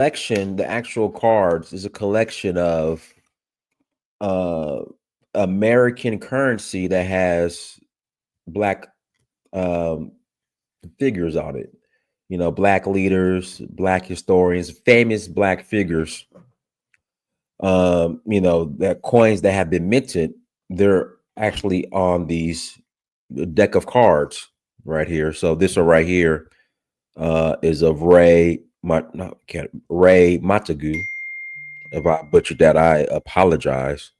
collection, the actual cards is a collection of uh American currency that has black um figures on it. You know, black leaders, black historians, famous black figures. You know, that coins that have been minted, they're actually on these deck of cards right here. So this one right here is of Ray Matagu. If I butchered that, I apologize.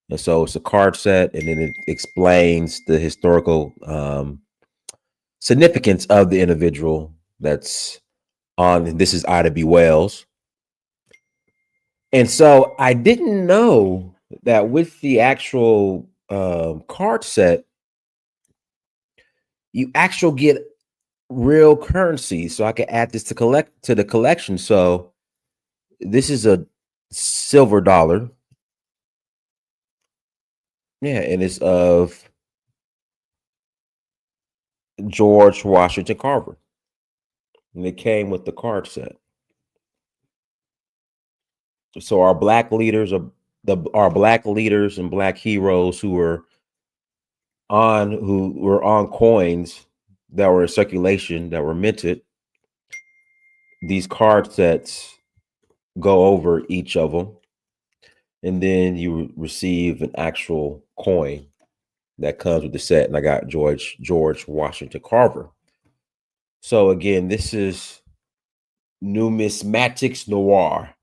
And so it's a card set, and then it explains the historical significance of the individual that's on. This is Ida B. Wells. And so I didn't know that with the actual card set, you actually get real currency. So I can add this to the collection. So this is a silver dollar. Yeah, and it's of George Washington Carver. And it came with the card set. So our black leaders are our black leaders and black heroes who were on coins that were in circulation that were minted. These card sets go over each of them, and then you receive an actual coin that comes with the set. And I got George Washington Carver. So again, this is Numismatics Noir,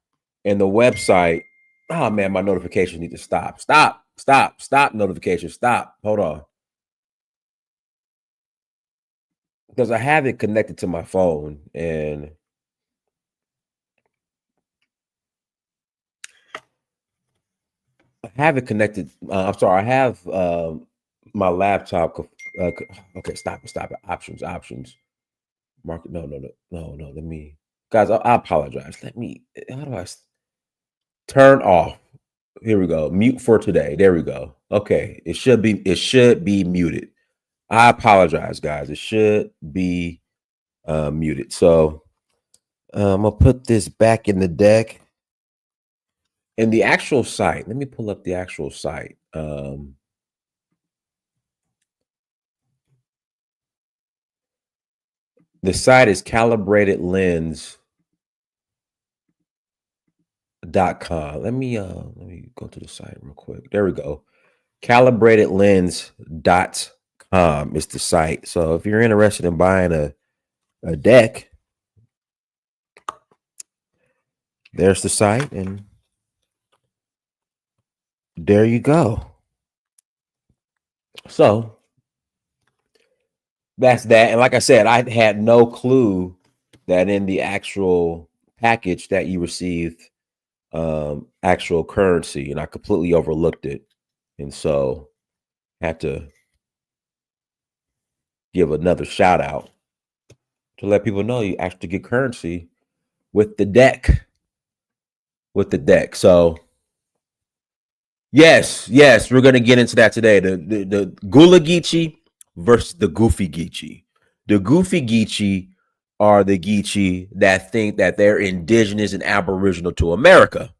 and the website. Oh man, my notifications need to stop. Stop. Notifications. Stop. Hold on. Because I have it connected to my phone, and I have it connected. I'm sorry. I have my laptop. Okay, stop it. Options. Market. No. Let me, guys. I apologize. Let me. How do I turn off? Here we go. Mute for today. There we go. Okay. It should be muted. I apologize, guys. It should be muted. So I'm gonna put this back in the deck. And the actual site, let me pull up the actual site. The site is calibratedlens.com. Let me go to the site real quick. There we go. Calibratedlens.com is the site. So if you're interested in buying a deck, there's the site, and there you go. So that's that. And like I said, I had no clue that in the actual package that you received actual currency, and I completely overlooked it. And so had to give another shout out to let people know you actually get currency with the deck. So yes, we're gonna get into that today. The Gullah Geechee versus the Goofy Geechee. The Goofy Geechee are the Geechee that think that they're indigenous and aboriginal to America.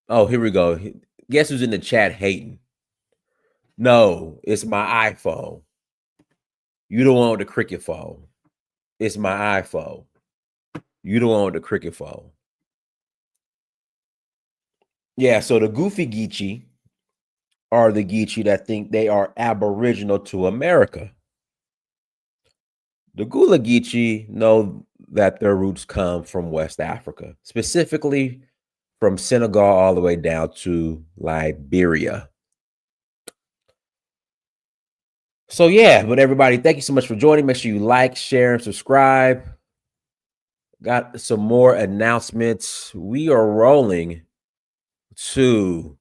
Oh, here we go. Guess who's in the chat hating? No, it's my iPhone. You don't want the cricket phone. It's my iPhone. You don't want the cricket phone. Yeah, so the Goofy Geechee are the Geechee that think they are aboriginal to America. The Gullah Geechee know that their roots come from West Africa, specifically from Senegal all the way down to Liberia. So yeah, but everybody, thank you so much for joining. Make sure you like, share, and subscribe. Got some more announcements. We are rolling to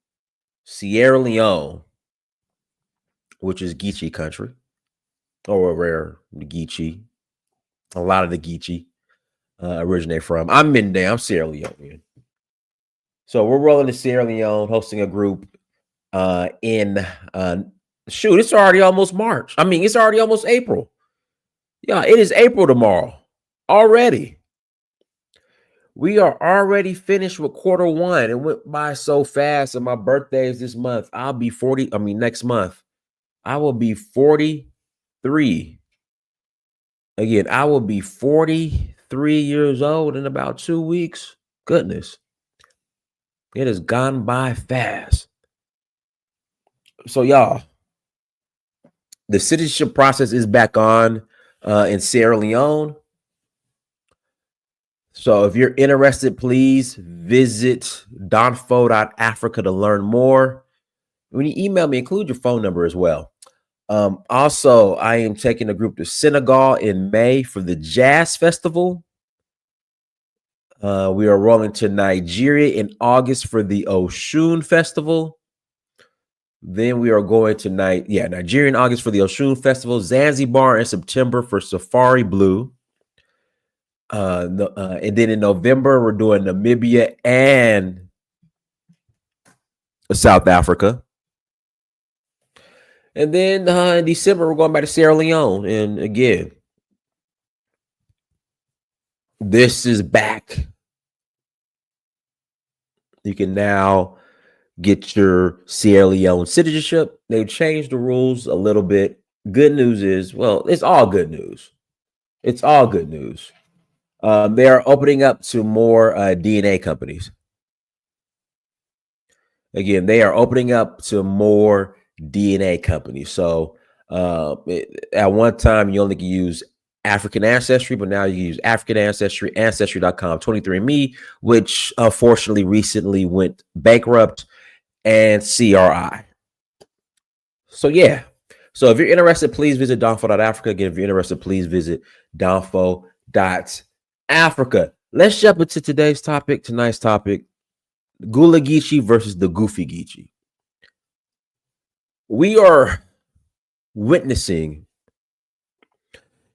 Sierra Leone, which is Geechee country, or where the Geechee, a lot of the Geechee originate from. I'm Mende, I'm Sierra Leonean. So we're rolling to Sierra Leone, hosting a group in shoot, it's already almost March. I mean, it's already almost April. Yeah, it is April tomorrow already. We are already finished with quarter one. It went by so fast, and my birthday is this month. I'll be 40. I mean, next month. I will be 43. Again, I will be 43 years old in about 2 weeks. Goodness. It has gone by fast. So, y'all, the citizenship process is back on in Sierra Leone. So if you're interested, please visit donfo.africa to learn more. When you email me, include your phone number as well. Also, I am taking a group to Senegal in May for the Jazz Festival. We are rolling to Nigeria in August for the Oshun Festival. Then we are going to Nigeria in August for the Oshun Festival, Zanzibar in September for Safari Blue. And then in November, we're doing Namibia and South Africa. And then in December, we're going back to Sierra Leone. And again, this is back. You can now get your Sierra Leone citizenship. They've changed the rules a little bit. Good news is, well, it's all good news. It's all good news. They are opening up to more DNA companies. Again, they are opening up to more DNA companies. So at one time, you only could use African Ancestry, but now you can use African Ancestry, Ancestry.com, 23andMe, which unfortunately recently went bankrupt, and CRI. So yeah. So if you're interested, please visit donfo.africa. Again, if you're interested, please visit donfo.africa. Let's jump into tonight's topic. Gullah Geechee versus the Goofy Geechee. We are witnessing,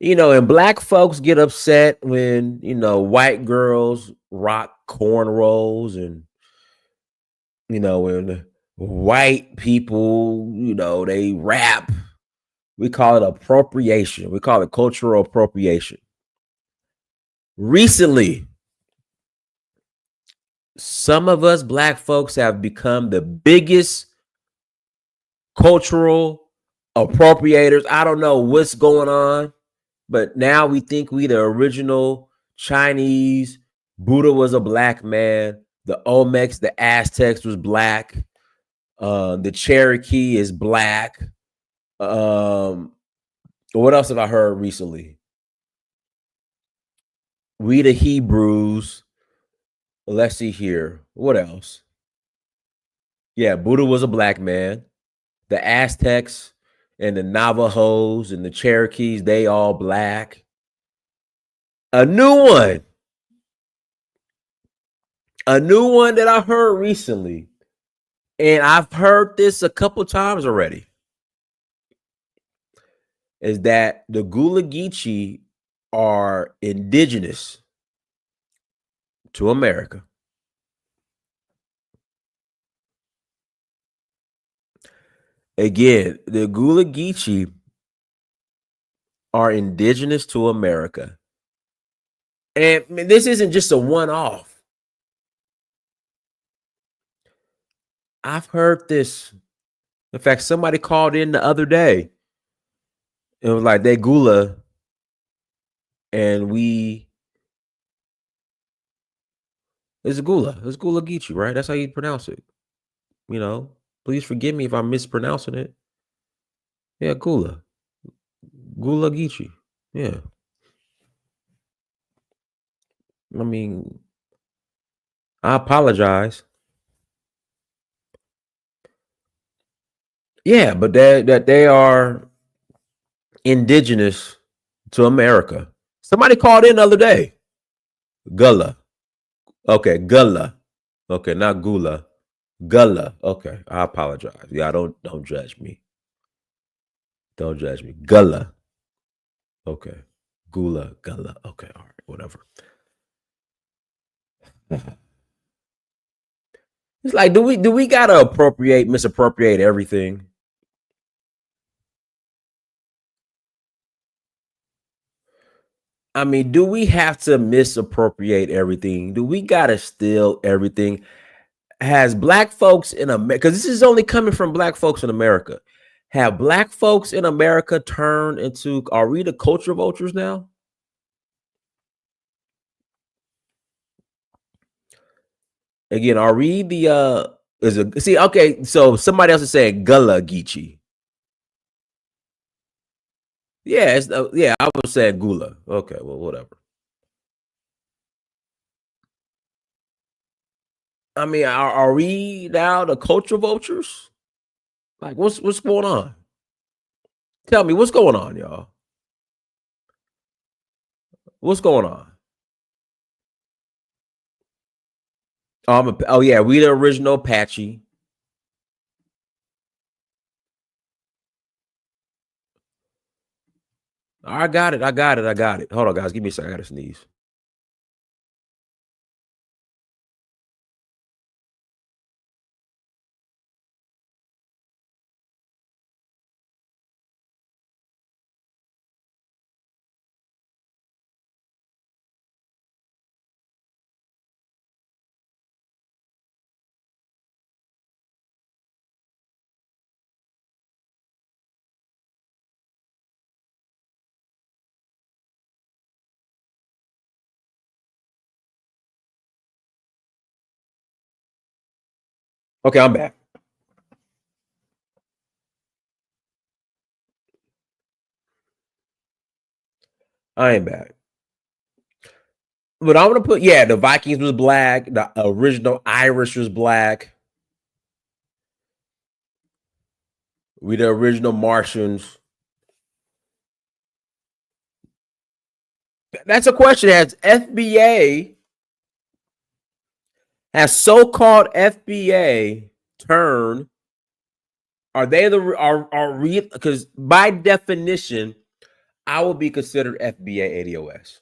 and black folks get upset when, white girls rock cornrows and, when white people, they rap. We call it appropriation. We call it cultural appropriation. Recently, some of us black folks have become the biggest cultural appropriators. I don't know what's going on, but now we think we the original Chinese. Buddha was a black man. The Olmecs, the Aztecs was black. The Cherokee is black. What else have I heard recently? We the Hebrews. Let's see here. What else? Yeah, Buddha was a black man. The Aztecs and the Navajos and the Cherokees, they all black. A new one that I heard recently, and I've heard this a couple times already, is that the Gullah Geechee are indigenous to America. Again, the Gullah Geechee are indigenous to America. And this isn't just a one-off. I've heard this. In fact, somebody called in the other day. It was like they Gullah and it's Gullah. It's Gullah Geechee, right? That's how you pronounce it. Please forgive me if I'm mispronouncing it. Yeah, Gullah Geechee. Yeah. I mean, I apologize. Yeah, but that they are indigenous to America. Somebody called in the other day. Gullah. Okay, Gullah. Okay, not Gullah. Gullah. Okay, I apologize. Yeah, don't judge me. Don't judge me. Gullah. Okay. Gullah. Okay, all right, whatever. It's like, do we gotta misappropriate everything? I mean, do we have to misappropriate everything? Do we gotta steal everything? Has black folks in America, because this is only coming from black folks in America, have black folks in America turned into, are we the culture vultures now? Again, are we the is a see, okay, so somebody else is saying Gullah Geechee. Yeah, it's yeah, I was saying Gula. Okay, well, whatever. I mean, are we now the culture vultures? Like, what's going on? Tell me what's going on, y'all. What's going on? Oh yeah, we the original Apache. I got it. I got it. I got it. Hold on, guys. Give me a second. I gotta sneeze. Okay, I'm back. I ain't back. But I'm gonna put, yeah, the Vikings was black, the original Irish was black. We the original Martians. That's a question. Has so-called FBA turned? Are they the are real? Because by definition, I will be considered FBA ADOS.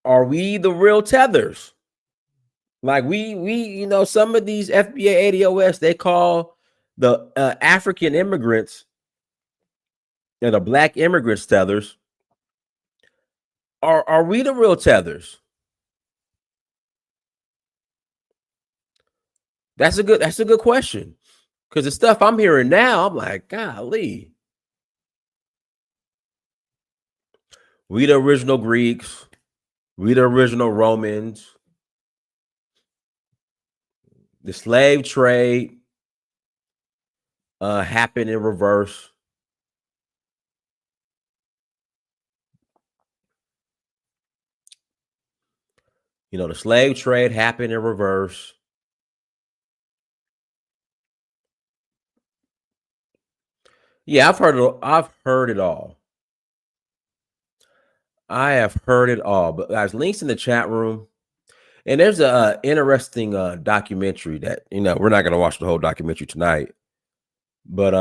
Are we the real tethers? Like some of these FBA ADOS, they call the African immigrants and the black immigrants tethers. Are we the real tethers? That's a good question. Because the stuff I'm hearing now, I'm like, golly. We the original Greeks. We the original Romans. The slave trade happened in reverse. The slave trade happened in reverse. Yeah, I've heard it all. I have heard it all. But guys, links in the chat room. And there's a interesting documentary that we're not gonna watch the whole documentary tonight, but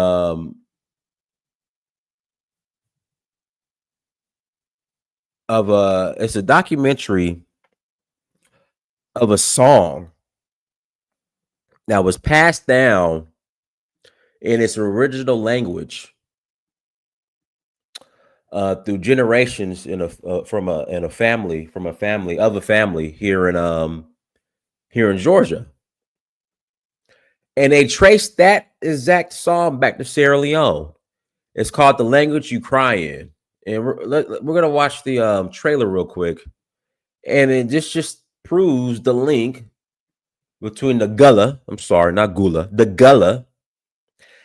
it's a documentary of a song that was passed down in its original language through generations from a family here in Georgia, and they traced that exact song back to Sierra Leone. It's called "The Language You Cry In," and we're gonna watch the trailer real quick, and it just proves the link between the Gullah. I'm sorry, not Gula, the Gullah,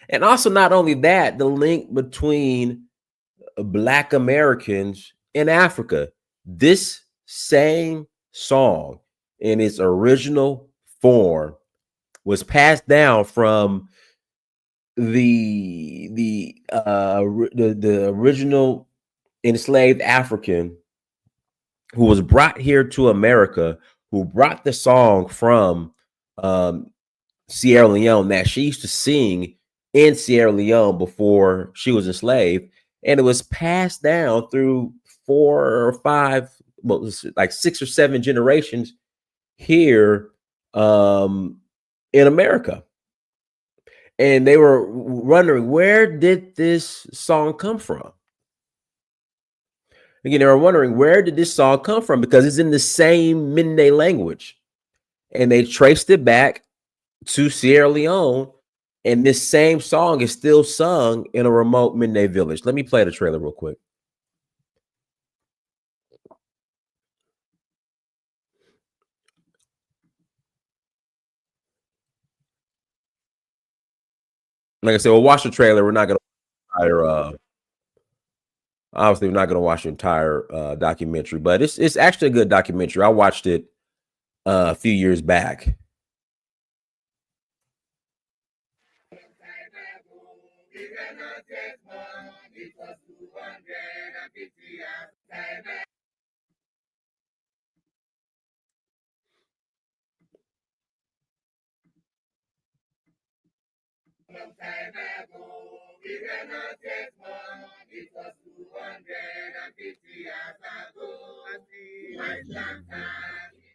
and also not only that, the link between Black Americans in Africa. This same song in its original form was passed down from the original enslaved African who was brought here to America, who brought the song from Sierra Leone that she used to sing in Sierra Leone before she was enslaved, and it was passed down through 4 or 5, like 6 or 7 generations here in America. And they were wondering, where did this song come from? Again, they were wondering, where did this song come from? Because it's in the same Mende language. And they traced it back to Sierra Leone. And this same song is still sung in a remote Mende village. Let me play the trailer real quick. Like I said, we'll watch the trailer. We're not going to entire, obviously, we're not going to watch the entire documentary, but it's actually a good documentary. I watched it a few years back.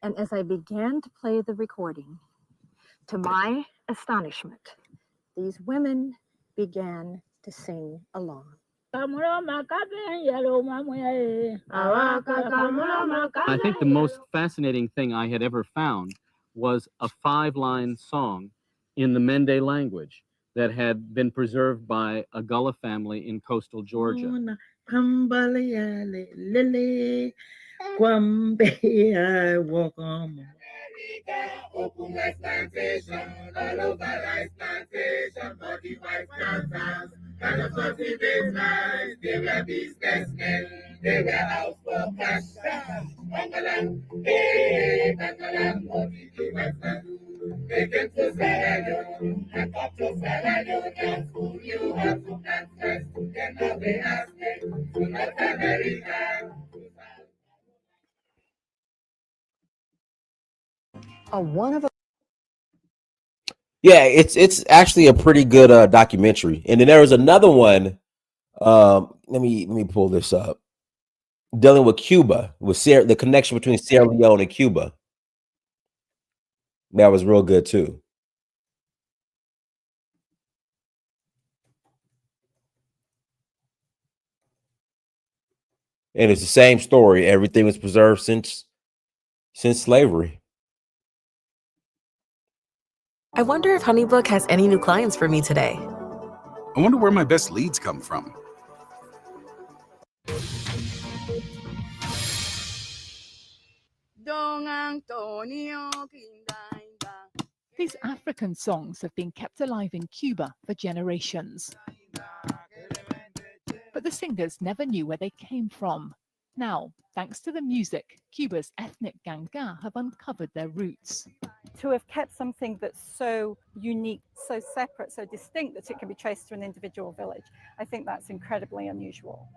And as I began to play the recording, to my astonishment, these women began to sing along. I think the most fascinating thing I had ever found was a 5-line song in the Mende language that had been preserved by a Gullah family in coastal Georgia. Open rice plantation, all over rice plantation, body white planters, kind of funny business, they were businessmen, they were out for cash. Bangalang, hey, Bangalang, body white planters, they came to Sierra Leone, and up to Sierra Leone, and school you how to plant rice, then now they ask me to North America. Yeah, it's actually a pretty good documentary. And then there was another one. Let me pull this up. Dealing with Cuba, with the connection between Sierra Leone and Cuba. That was real good too. And it's the same story. Everything was preserved since slavery. I wonder if HoneyBook has any new clients for me today. I wonder where my best leads come from. These African songs have been kept alive in Cuba for generations. But the singers never knew where they came from. Now, thanks to the music, Cuba's ethnic Ganga have uncovered their roots. To have kept something that's so unique, so separate, so distinct that it can be traced to an individual village, I think that's incredibly unusual.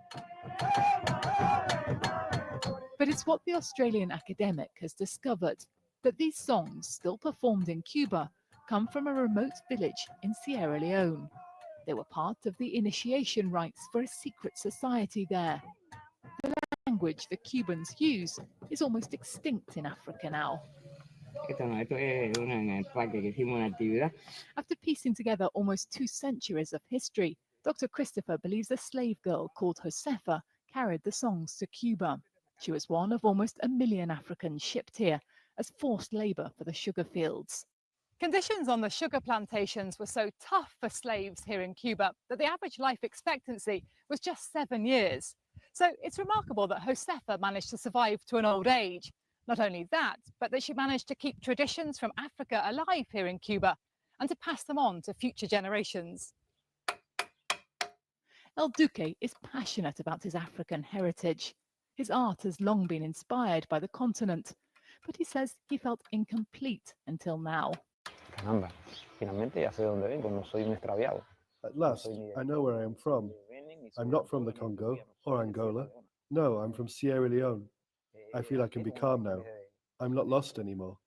But it's what the Australian academic has discovered, that these songs, still performed in Cuba, come from a remote village in Sierra Leone. They were part of the initiation rites for a secret society there. The language the Cubans use is almost extinct in Africa now. After piecing together almost 2 centuries of history, Dr. Christopher believes a slave girl called Josefa carried the songs to Cuba. She was one of almost 1 million Africans shipped here as forced labor for the sugar fields. Conditions on the sugar plantations were so tough for slaves here in Cuba that the average life expectancy was just 7 years. So it's remarkable that Josefa managed to survive to an old age. Not only that, but that she managed to keep traditions from Africa alive here in Cuba and to pass them on to future generations. El Duque is passionate about his African heritage. His art has long been inspired by the continent, but he says he felt incomplete until now. Caramba, finalmente ya sé dónde vengo, no soy un extraviado. At last, I know where I am from. I'm not from the Congo or Angola. No, I'm from Sierra Leone. I feel I can be calm now. I'm not lost anymore.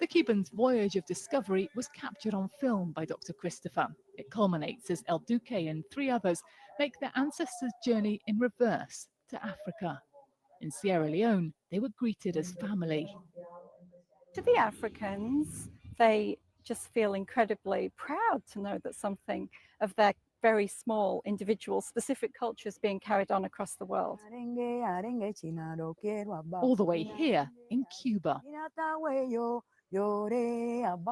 The Cubans' voyage of discovery was captured on film by Dr. Christopher. It culminates as El Duque and 3 others make their ancestors' journey in reverse to Africa. In Sierra Leone, they were greeted as family. To the Africans, they just feel incredibly proud to know that something of their very small individual specific cultures being carried on across the world. All the way here in Cuba.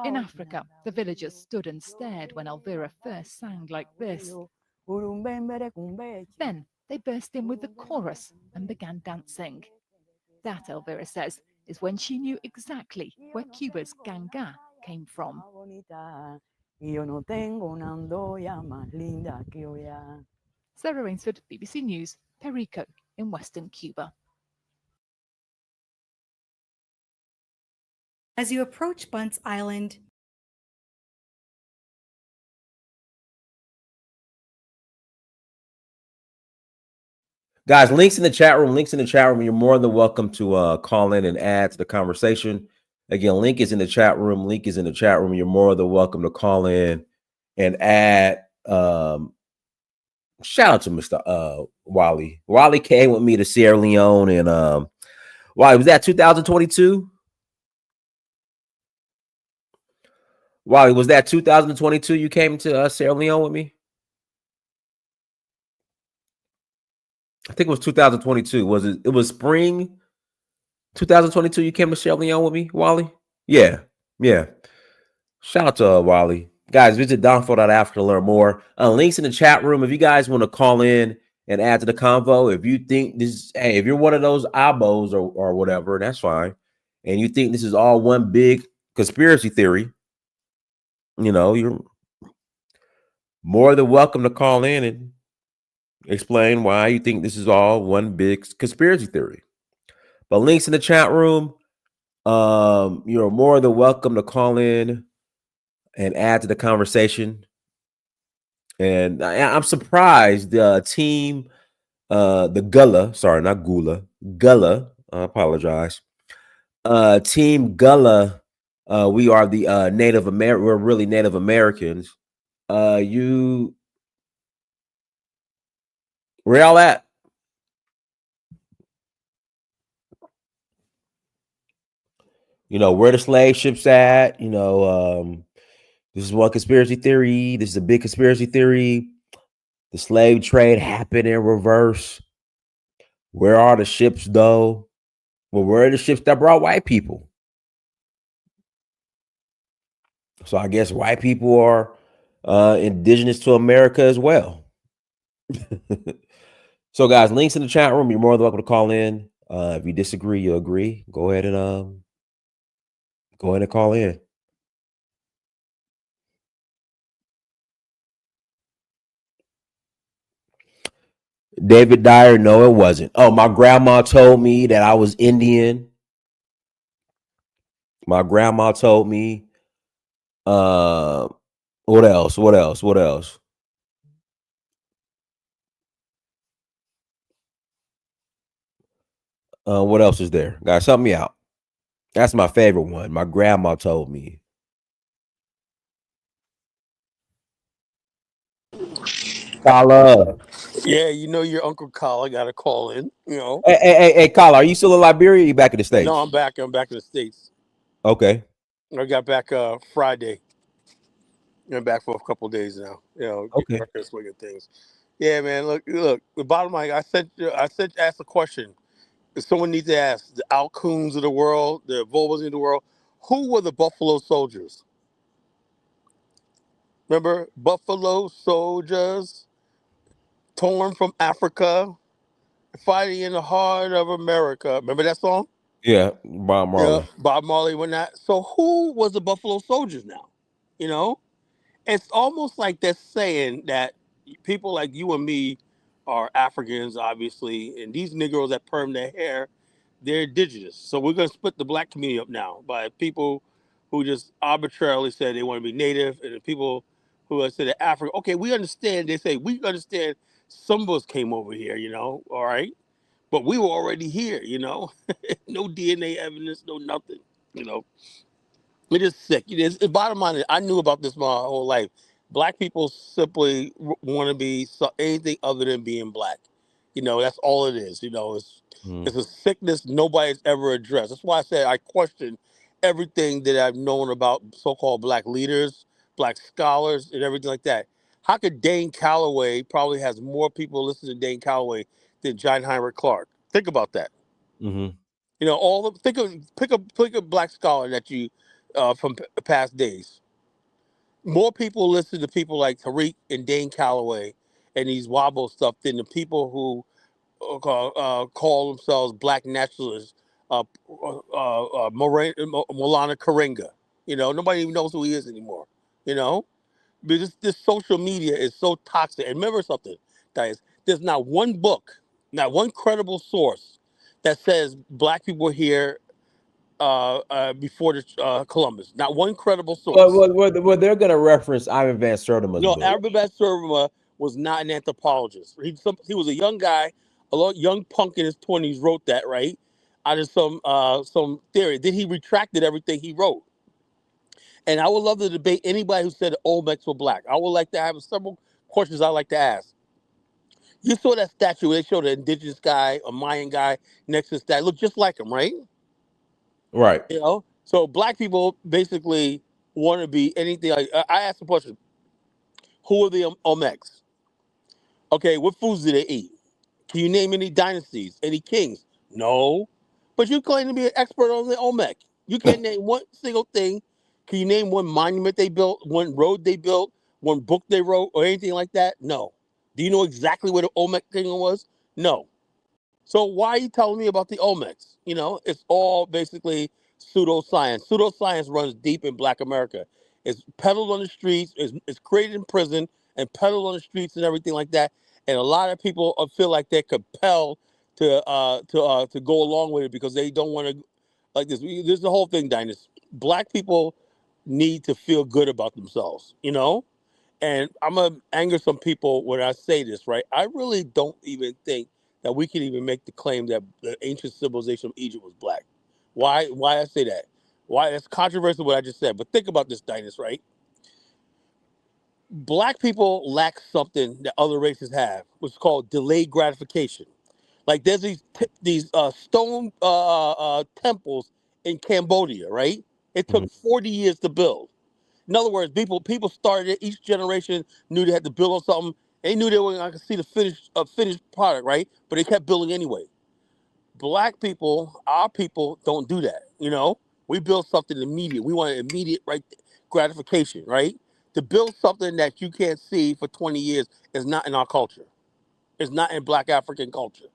In Africa, the villagers stood and stared when Elvira first sang like this. Then they burst in with the chorus and began dancing. That, Elvira says, is when she knew exactly where Cuba's ganga came from. Sarah Rainsford, BBC News, Perico in Western Cuba. As you approach Bunce Island, Guys, links in the chat room. You're more than welcome to call in and add to the conversation. Again, link is in the chat room. You're more than welcome to call in and add. Shout out to Mr. Wally. Wally came with me to Sierra Leone, and Wally, was that 2022? Wally, was that 2022 you came to Sierra Leone with me? I think it was 2022. Was it? It was spring 2022 you came to Sierra Leone with me, Wally? Yeah. Shout out to Wally. Guys, visit downfall.africa to learn more. Links in the chat room. If you guys want to call in and add to the convo, if you think this, hey, if you're one of those abos or whatever, that's fine. And you think this is all one big conspiracy theory, you're more than welcome to call in and explain why you think this is all one big conspiracy theory. But links in the chat room. You're more than welcome to call in and add to the conversation. And I'm surprised the team, the Gullah, sorry, not Gula, Gullah, I apologize. Team Gullah, we are the Native American, we're really Native Americans. Where y'all at? Where the slave ships at? This is one conspiracy theory. This is a big conspiracy theory. The slave trade happened in reverse. Where are the ships, though? Well, where are the ships that brought white people? So I guess white people are indigenous to America as well. So, guys, links in the chat room. You're more than welcome to call in. If you disagree, you agree. Go ahead and call in. David Dyer, no, it wasn't. Oh, my grandma told me that I was Indian. My grandma told me. What else? What else? What else is there? Guys, help me out. That's my favorite one. My grandma told me. Kala. Yeah, your Uncle Kala got a call in, Hey, Kala, are you still in Liberia or are you back in the States? No, I'm back. I'm back in the States. Okay. I got back Friday. I'm back for a couple of days now. Okay. Back in the swing of things. Yeah, man. Look. The bottom line, asked a question. Someone needs to ask the Alcoons of the world, the Volvos of the world, who were the Buffalo Soldiers? Remember, Buffalo Soldiers, torn from Africa, fighting in the heart of America. Remember that song? Yeah, Bob Marley. Yeah, Bob Marley went that. So who was the Buffalo Soldiers now? It's almost like they're saying that people like you and me are Africans, obviously, and these Negroes that perm their hair, they're indigenous. So we're going to split the black community up now by people who just arbitrarily said they want to be native, and the people who have said they're African. Okay, we understand. They say we understand some of us came over here, all right, but we were already here, no DNA evidence, no nothing, It is sick. The bottom line is, I knew about this my whole life. Black people simply want to be anything other than being black. That's all it is. It's a sickness nobody's ever addressed. That's why I said I question everything that I've known about so-called black leaders, black scholars, and everything like that. How could Dane Calloway probably has more people listening to Dane Calloway than John Heinrich Clark? Think about that. Mm-hmm. You know, all the pick a black scholar that you from past days. More people listen to people like Tariq and Dane Calloway and these wobble stuff than the people who call themselves black nationalists, Molana Karenga. You know, nobody even knows who he is anymore. You know, because this social media is so toxic. And remember something, guys, there's not one book, not one credible source that says black people were here before Columbus. Not one credible source. Well, they're going to reference Ivan Van Sertima's No, book. Albert Sertima was not an anthropologist. He was a young guy, young punk in his 20s, wrote that, right? Out of some theory. Then he retracted everything he wrote. And I would love to debate anybody who said the Olmecs were black. I would like to have several questions I'd like to ask. You saw that statue where they showed an indigenous guy, a Mayan guy next to the statue. Looked just like him, right? Right. You know? So black people basically want to be anything. Like, I asked the question, who are the Olmecs? Okay, what foods do they eat? Can you name any dynasties, any kings? No. But you claim to be an expert on the Olmec. You can't name one single thing. Can you name one monument they built, one road they built, one book they wrote, or anything like that? No. Do you know exactly where the Olmec kingdom was? No. So why are you telling me about the Olmecs? You know, it's all basically pseudoscience. Pseudoscience runs deep in Black America. It's peddled on the streets. It's created in prison and peddled on the streets and everything like that. And a lot of people feel like they're compelled to go along with it because they don't want to, like this. This is the whole thing, Dinus. Black people need to feel good about themselves, you know? And I'm going to anger some people when I say this, right? I really don't even think that we can even make the claim that the ancient civilization of Egypt was black. Why I say that? Why? That's controversial what I just said. But think about this, Dinus, right? Black people lack something that other races have, which is called delayed gratification. Like there's these stone temples in Cambodia, right? It took 40 years to build. In other words, people started it. Each generation knew they had to build on something. They knew they were going to see the finished product, right? But they kept building anyway. Black people, our people, don't do that. You know, we build something immediate. We want immediate gratification, right? To build something that you can't see for 20 years is not in our culture. It's not in Black African culture.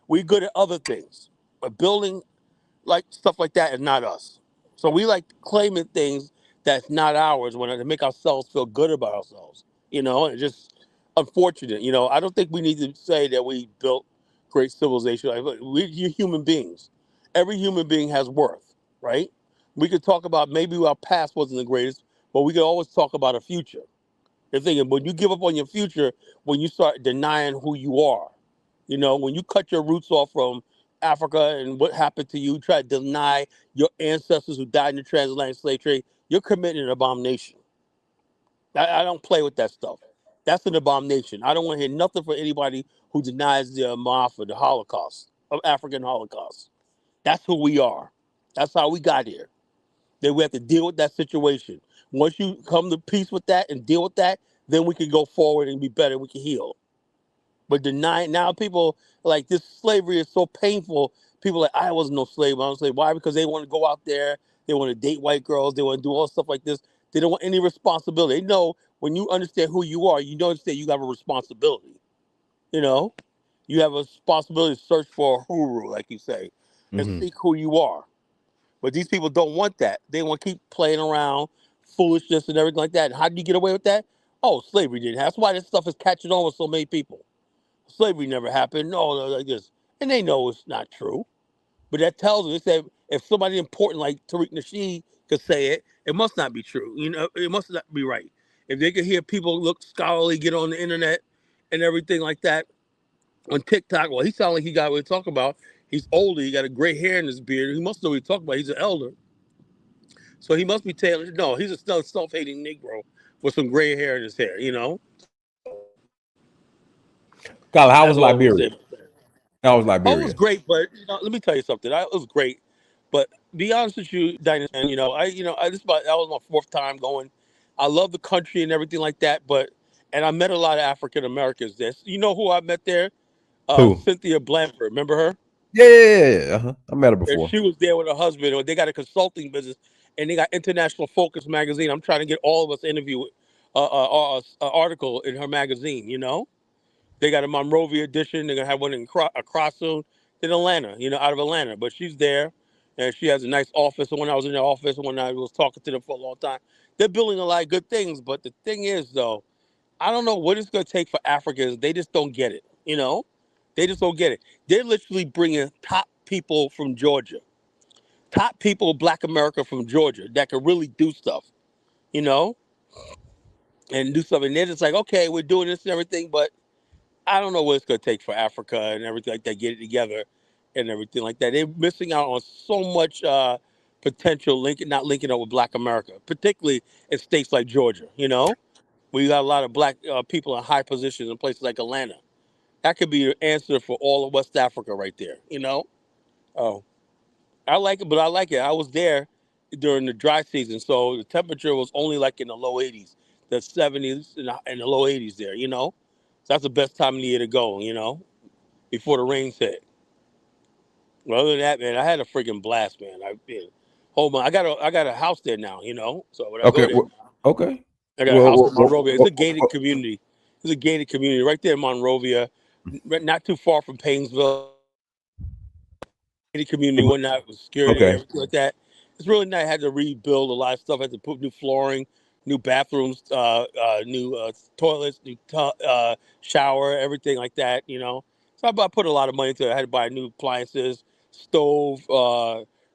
We're good at other things, but building like stuff like that is not us. So we like claiming things that's not ours when to make ourselves feel good about ourselves. You know, and it's just unfortunate. You know, I don't think we need to say that we built great civilization. Like, we're human beings. Every human being has worth, right? We could talk about maybe our past wasn't the greatest, but we could always talk about a future. You're thinking when you give up on your future, when you start denying who you are, you know, when you cut your roots off from Africa and what happened to you, try to deny your ancestors who died in the transatlantic slave trade, you're committing an abomination. I don't play with that stuff. That's an abomination. I don't want to hear nothing from anybody who denies the Maafa, the Holocaust, of African Holocaust. That's who we are. That's how we got here. Then we have to deal with that situation. Once you come to peace with that and deal with that, then we can go forward and be better. We can heal. But denying now, people like this slavery is so painful. People like I wasn't no slave. I was slave. Why? Because they want to go out there. They want to date white girls. They want to do all stuff like this. They don't want any responsibility. They know when you understand who you are, you understand you have a responsibility. You know, you have a responsibility to search for a huru, like you say, and seek who you are. But these people don't want that. They want to keep playing around, foolishness and everything like that. And how do you get away with that? Oh, slavery didn't. That's why this stuff is catching on with so many people. Slavery never happened. No, like this. And they know it's not true. But that tells us that if somebody important like Tariq Nasheed could say it, it must not be true. You know, it must not be right. If they could hear people look scholarly, get on the internet and everything like that on TikTok, well, he sounds like he got what he's talking about. He's older. He got a gray hair in his beard. He must know what he's talking about. He's an elder. So he must be tailored. No, he's a self-hating Negro with some gray hair in his hair, you know? Kyle, how was That's all I would Liberia? say. How was Oh, it Liberia? was great, but you know, let me tell you something. It was great, but be honest with you, Dynasty, you know, that was my fourth time going. I love the country and everything like that, but and I met a lot of African Americans there. You know who I met there? Who? Cynthia Blanford. Remember her? Yeah. Uh-huh. I met her And before. she was there with her husband, or they got a consulting business, and they got International Focus magazine. I'm trying to get all of us interview article in her magazine. You know, they got a Monrovia edition. They're gonna have one across soon in Atlanta. You know, out of Atlanta. But she's there, and she has a nice office. And when I was in the office, when I was talking to them for a long time, they're building a lot of good things. But the thing is, though, I don't know what it's gonna take for Africans. They just don't get it. You know, they just don't get it. They're literally bringing top people from Georgia, top people, Black America from Georgia that can really do stuff, you know, and do something. They're just like, okay, we're doing this and everything, but I don't know what it's going to take for Africa and everything like that, get it together and everything like that. They're missing out on so much potential not linking up with Black America, particularly in states like Georgia, you know, where you got a lot of Black people in high positions in places like Atlanta. That could be an answer for all of West Africa right there, you know? Oh. I like it, but I like it. I was there during the dry season, so the temperature was only like in the low 80s, the 70s and the low 80s there, you know? So that's the best time of the year to go, you know, before the rains hit. Well, other than that, man, I had a freaking blast, man. I got a house there now, you know? So when I go Okay. there, Okay. I got a house in Monrovia. It's a gated community. It's a gated community right there in Monrovia, not too far from Painesville. Community, whatnot, with security, Okay. everything like that. It's really nice. I had to rebuild a lot of stuff. I had to put new flooring, new bathrooms, new toilets, new shower, everything like that, you know. So I put a lot of money into it. I had to buy new appliances, stove,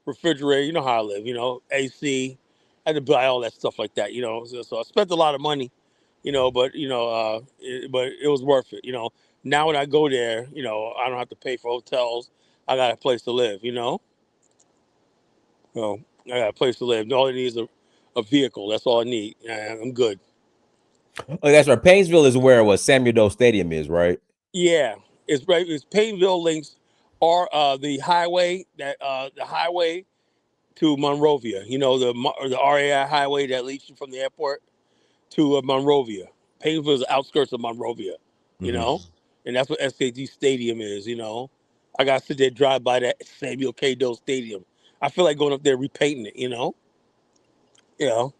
refrigerator. You know how I live, you know, AC. I had to buy all that stuff like that, you know. So I spent a lot of money, you know, but, you know, but it was worth it, you know. Now when I go there, you know, I don't have to pay for hotels. I got a place to live, you know? So I got a place to live. All I need is a vehicle. That's all I need. I'm good. Oh, that's right. Painesville is where Samuel Doe Stadium is, right? Yeah. It's right. It's Painesville links are the highway to Monrovia. You know, the RAI highway that leads you from the airport to Monrovia. Painesville is the outskirts of Monrovia, you know? And that's what SKG Stadium is, you know? I got to sit there, drive by that Samuel K. Doe Stadium. I feel like going up there repainting it, you know? You know?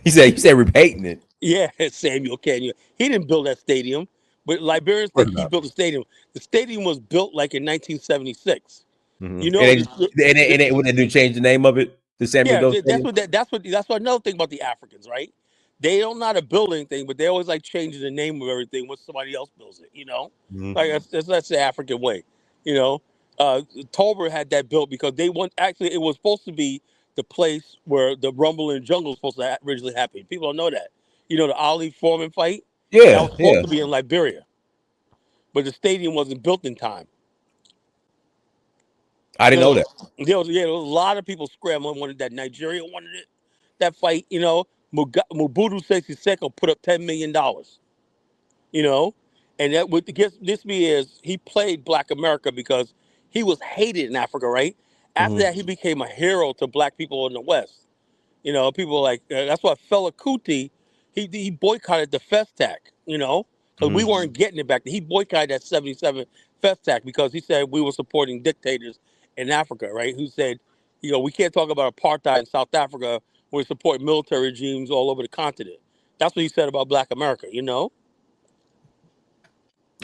You said repainting it. Yeah, Samuel Canyon. He didn't build that stadium, but Liberians think he built the stadium. The stadium was built like in 1976. You And know, would they change the name of it to Samuel yeah, Doe that's Stadium? what another thing about the Africans, right? They don't know how to build anything, but they always like changing the name of everything when somebody else builds it. You know, like that's the African way. You know, Tolbert had that built because they want actually it was supposed to be the place where the Rumble in the Jungle was supposed to originally happen. People don't know that. You know, the Ali Foreman fight that Yeah, was supposed yeah. to be in Liberia, but the stadium wasn't built in time. I didn't know that. There was a lot of people scrambling. Wanted that Nigeria wanted it. That fight, you know, Mobutu Sese Seko put up $10 million. You know, and that what gets me is he played Black America because he was hated in Africa, right? After that, he became a hero to Black people in the West. You know, people like that's why Fela Kuti, he boycotted the Festac, you know, because we weren't getting it back then. He boycotted that '77 Festac because he said we were supporting dictators in Africa, right? Who said, you know, we can't talk about apartheid in South Africa when we support military regimes all over the continent. That's what he said about Black America, you know.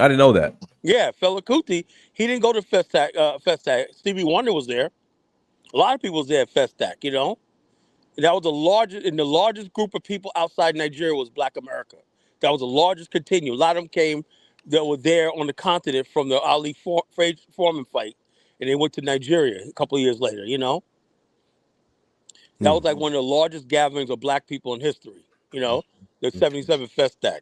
I didn't know that. Yeah, Fela Kuti, he didn't go to Festac. Festac. Stevie Wonder was there. A lot of people was there at Festac, you know. That was the largest group of people outside Nigeria was Black America. That was the largest continuum. A lot of them came that were there on the continent from the Ali Foreman fight, and they went to Nigeria a couple of years later. You know, that was like one of the largest gatherings of Black people in history. You know, the '77 Festac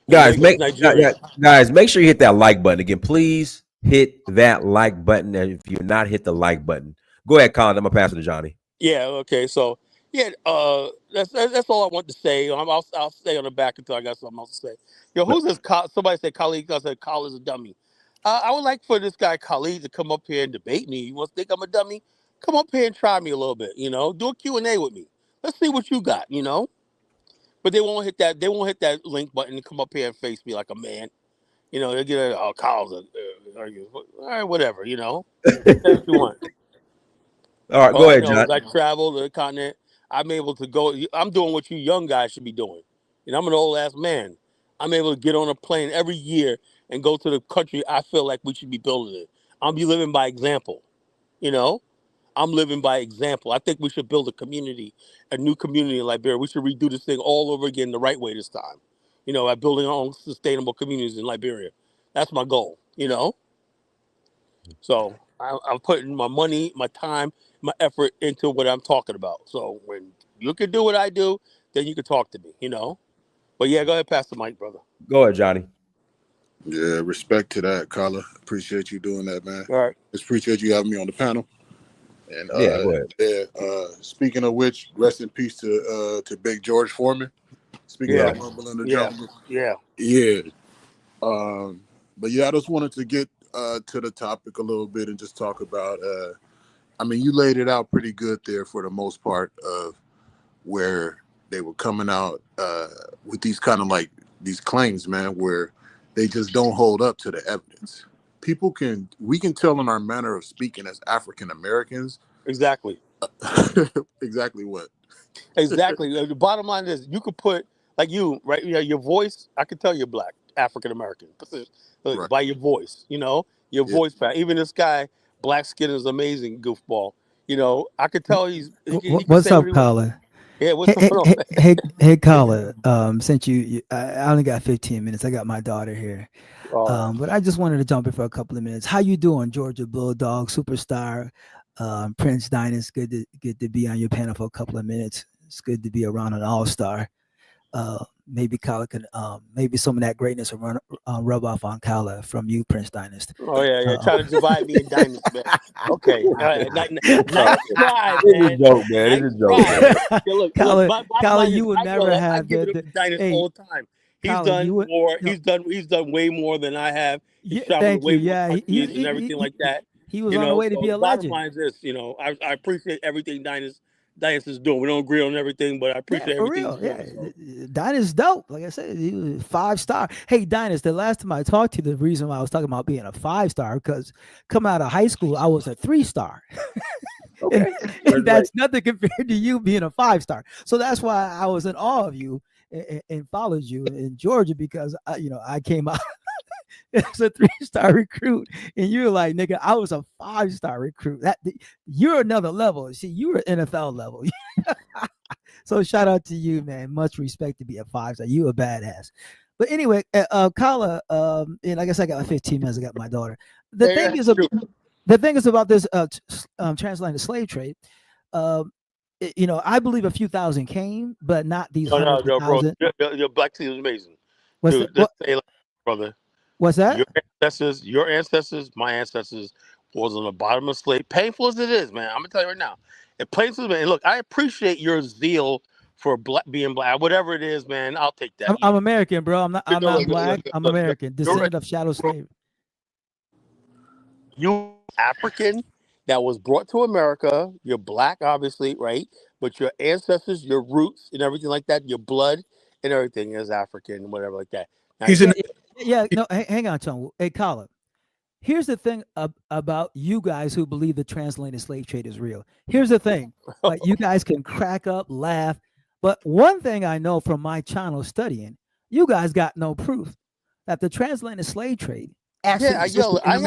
in Guys, Lagos, Nigeria. guys, make sure you hit that like button again. Please hit that like button. And if you're not, hit the like button. Go ahead, Colin. I'm gonna pass it to Johnny. Yeah. Okay. So yeah, that's all I want to say. I'll stay on the back until I got something else to say. Yo, who's this? Somebody said Khalid. I said Khalid is a dummy. I would like for this guy Khalid to come up here and debate me. You want to think I'm a dummy? Come up here and try me a little bit. You know, do a Q&A with me. Let's see what you got. You know, But they won't hit that. They won't hit that link button and come up here and face me like a man. You know, they get calls. All right, whatever. You know, that's what you want. All right, go All I ahead, know John. is I travel the continent. I'm able to go. I'm doing what you young guys should be doing. You know, I'm an old ass man. I'm able to get on a plane every year and go to the country I feel like we should be building it. I'm be living by example. You know, I'm living by example. I think we should build a new community in Liberia. We should redo this thing all over again the right way this time. You know, by building our own sustainable communities in Liberia. That's my goal. You know, so I'm putting my money, my time, my effort into what I'm talking about. So when you can do what I do, then you can talk to me. You know, but yeah, go ahead, pass the mic, brother. Go ahead, Johnny. Yeah, respect to that, Carla. Appreciate you doing that, man. All right. Just appreciate you having me on the panel. And go ahead. Yeah, speaking of which, rest in peace to Big George Foreman. Speaking of Rumble in the Jungle. Yeah. But yeah, I just wanted to get to the topic a little bit and just talk about I mean, you laid it out pretty good there for the most part of where they were coming out with these kind of like these claims, man, where they just don't hold up to the evidence. We can tell in our manner of speaking as African Americans. Exactly. Exactly what? Exactly. The bottom line is you could put like you, right? You know, your voice, I could tell you're black, African American. Right. By your voice, you know, your voice pattern. Even this guy, black skin is amazing, goofball. You know, I could tell he what's up, Colin? Yeah, what's up? Hey, Colin. Since I only got 15 minutes, I got my daughter here. But I just wanted to jump in for a couple of minutes. How you doing, Georgia Bulldog superstar, Prince Dynus? Good to be on your panel for a couple of minutes. It's good to be around an all-star. Maybe Kala can, maybe some of that greatness will rub off on Kala from you, Prince Dynast. Oh yeah, trying to divide me and Dynast, man. Okay, nice try, man. It's a joke, man. It's a joke. Yeah, look, Kala, you would never have the Dynast all the time. He's done more. He's done way more than I have. He's traveled way more countries and everything like that. He was on the way to be a legend. Bottom line is this, you know, I appreciate everything Dynast is doing. We don't agree on everything, but I appreciate everything. For real, yeah. Dynast dope. Like I said, he was 5-star. Hey, Dynast, the last time I talked to you, the reason why I was talking about being a 5-star, because coming out of high school, I was a 3-star. Okay. and that's nothing compared to you being a 5-star. So that's why I was in awe of you and followed you in Georgia, because I came out as a 3-star recruit, and you were like, nigga, I was a 5-star recruit. You're another level. See, you were NFL level. So shout out to you, man. Much respect to be a 5-star. You a badass. But anyway, Kala, and I guess I got 15 minutes. I got my daughter. The thing is about this transatlantic slave trade. I believe a few thousand came, but not these. No, bro. Your black team is amazing. Brother. What's that? Your ancestors, my ancestors was on the bottom of slave. Painful as it is, man. I'm gonna tell you right now. It painful, man. Look, I appreciate your zeal for being black, whatever it is, man. I'll take that. I'm American, bro. I'm not black. I'm American, descendant of shadow slave. You African that was brought to America. You're black, obviously, right? But your ancestors, your roots, and everything like that, your blood and everything is African, whatever like that. Now, hang on, Tom. Hey, Colin. Here's the thing about you guys who believe the transatlantic slave trade is real. Here's the thing. Like, you guys can crack up, laugh. But one thing I know from my channel studying, you guys got no proof that the transatlantic slave trade actually I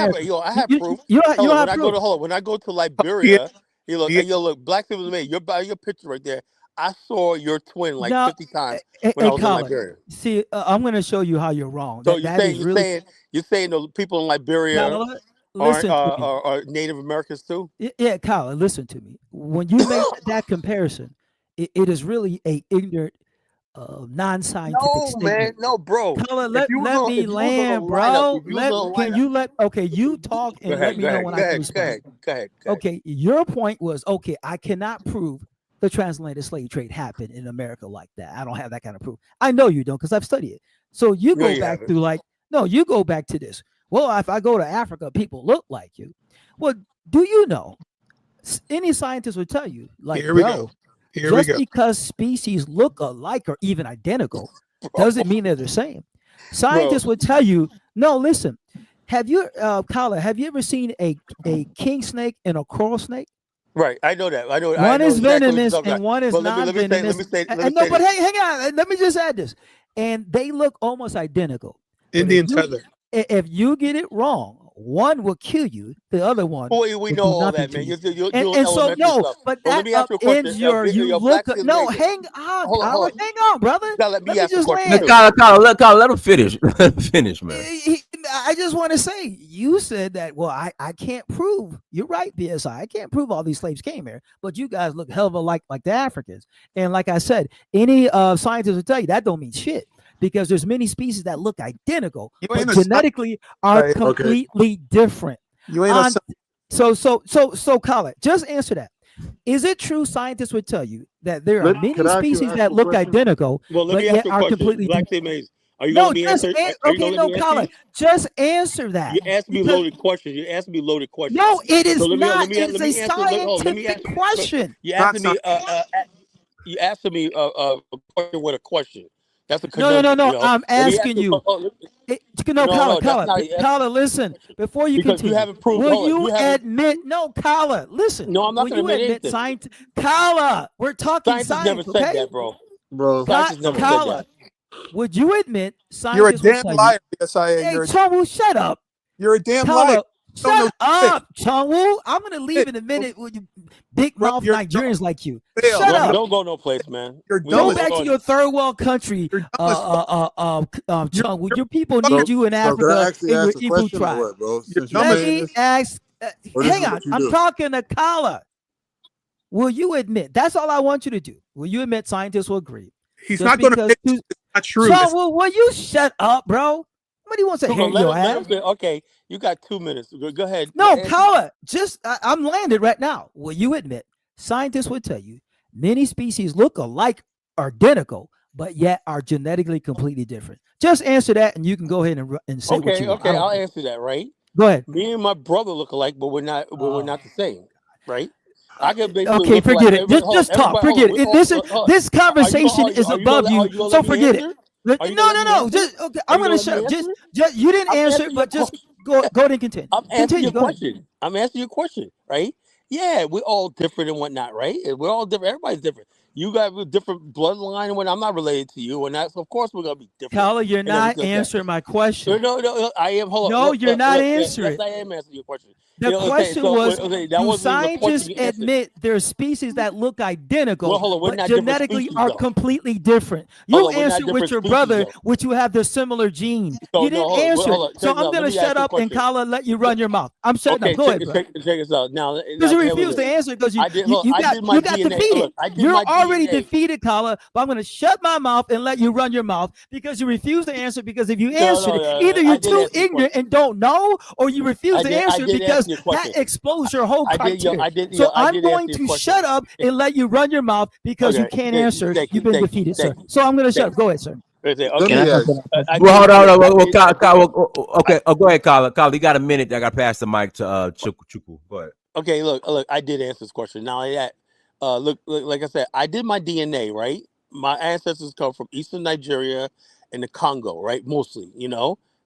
have proof. When I go to Liberia, look, black people made your picture right there. I saw your twin 50 times when I was in Liberia. See, I'm going to show you how you're wrong. So you're saying the people in Liberia are Native Americans too? Yeah, Colin, listen to me. When you make that comparison, it is really a ignorant, non-scientific statement. Man, no, bro. Colin, let me land, bro. You talk and let me know when I can respond. Go ahead. Okay, your point was, I cannot prove the transatlantic slave trade happened in America like that. I don't have that kind of proof. I know you don't, because I've studied it. So you go back you go back to this. Well, if I go to Africa, people look like you. Well, do you know? Any scientist would tell you, like, here we go. Just because species look alike or even identical doesn't mean they're the same. Scientists would tell you, no, listen, have you, Kyla, have you ever seen a king snake and a coral snake? Right, I know that. I know. One is exactly venomous and one is non-venomous. No, but hang on. Let me just add this. And they look almost identical. Indian tether. If you get it wrong, one will kill you. The other one. Boy, we know all that, man. And so no, but that upends your you look. No, hang on, hang on, brother. Let me just land. Kyla, let him finish. Finish, man. I just want to say, you said that. Well, I can't prove. You're right, BSI. I can't prove all these slaves came here, but you guys look hell of a like the Africans. And like I said, any scientist will tell you that don't mean shit. Because there's many species that look identical, but genetically are completely different. You ain't so Colin, just answer that. Is it true scientists would tell you that there are many species that look identical, but yet are completely different? Are you going to be answered? Okay, no, Colin, just answer that. You asked me loaded questions. You asked me loaded questions. No, it is not. It's a scientific question. You asked me. You asked me a question with a question. That's a no. I'm asking you. Kyla, listen. Before you continue, you haven't proved. Will you admit? No, Kyla, listen. No, I'm not going to admit science. Kyla, we're talking science. Never said that, bro. Science never said that. Would you admit science? You're a damn liar, SIA. Hey, Chongwu, shut up. You're a damn liar. Shut up, Chongwu. I'm gonna leave in a minute with you big mouth Nigerians like you. Shut up. Don't go no place, man. Go back to your third world country, Chongwu. Your people need you in Africa in your Igbo tribe. Let me ask. Hang on, I'm talking to Kyla. Will you admit? That's all I want you to do. Will you admit scientists will agree? He's not going to admit it's not true. Chongwu, will you shut up, bro? What do you want to say? Okay, you got 2 minutes. Go ahead. No, Kyla, I'm landed right now. Will you admit scientists would tell you many species look alike, identical, but yet are genetically completely different? Just answer that, and you can go ahead and say what you want. Okay, I'll answer that. Right. Go ahead. Me and my brother look alike, but we're not the same. Right. I can okay, forget it. Just talk. Forget it. This conversation is above you, so forget it. No. Just okay. I'm gonna shut up. Just you didn't answer, but just go ahead and continue. I'm answering your question. I'm answering your question, right? Yeah, we're all different and whatnot, right? We're all different. Everybody's different. You got a different bloodline, and when I'm not related to you, and that's of course we're gonna be different. Kyla, you're not answering my question. No, I am. Hold on. No, you're not answering. Yes, I am answering your question. The question was, do scientists admit there are species that look identical, but genetically are completely different? You answered with your brother, which you have the similar gene. You didn't answer. So I'm going to shut up and Kyla let you run your mouth. I'm shutting up. Go ahead, bro. Check this out. Now, because you refuse to answer because you got defeated. You're already defeated, Kyla, but I'm going to shut my mouth and let you run your mouth because you refuse to answer because if you answer it, either you're too ignorant and don't know or you refuse to answer because that exposes your whole criteria. So I'm going to shut up and let you run your mouth because you can't answer. You've been defeated, sir. So I'm going to shut up. Go ahead, sir. Okay. Well, hold on. Okay. Go ahead, Kyla. You got a minute. I got to pass the mic to Chukwu. Go ahead. Okay. Look. I did answer this question. Now that, look, like I said, I did my DNA. Right. My ancestors come from Eastern Nigeria and the Congo. Right. Mostly,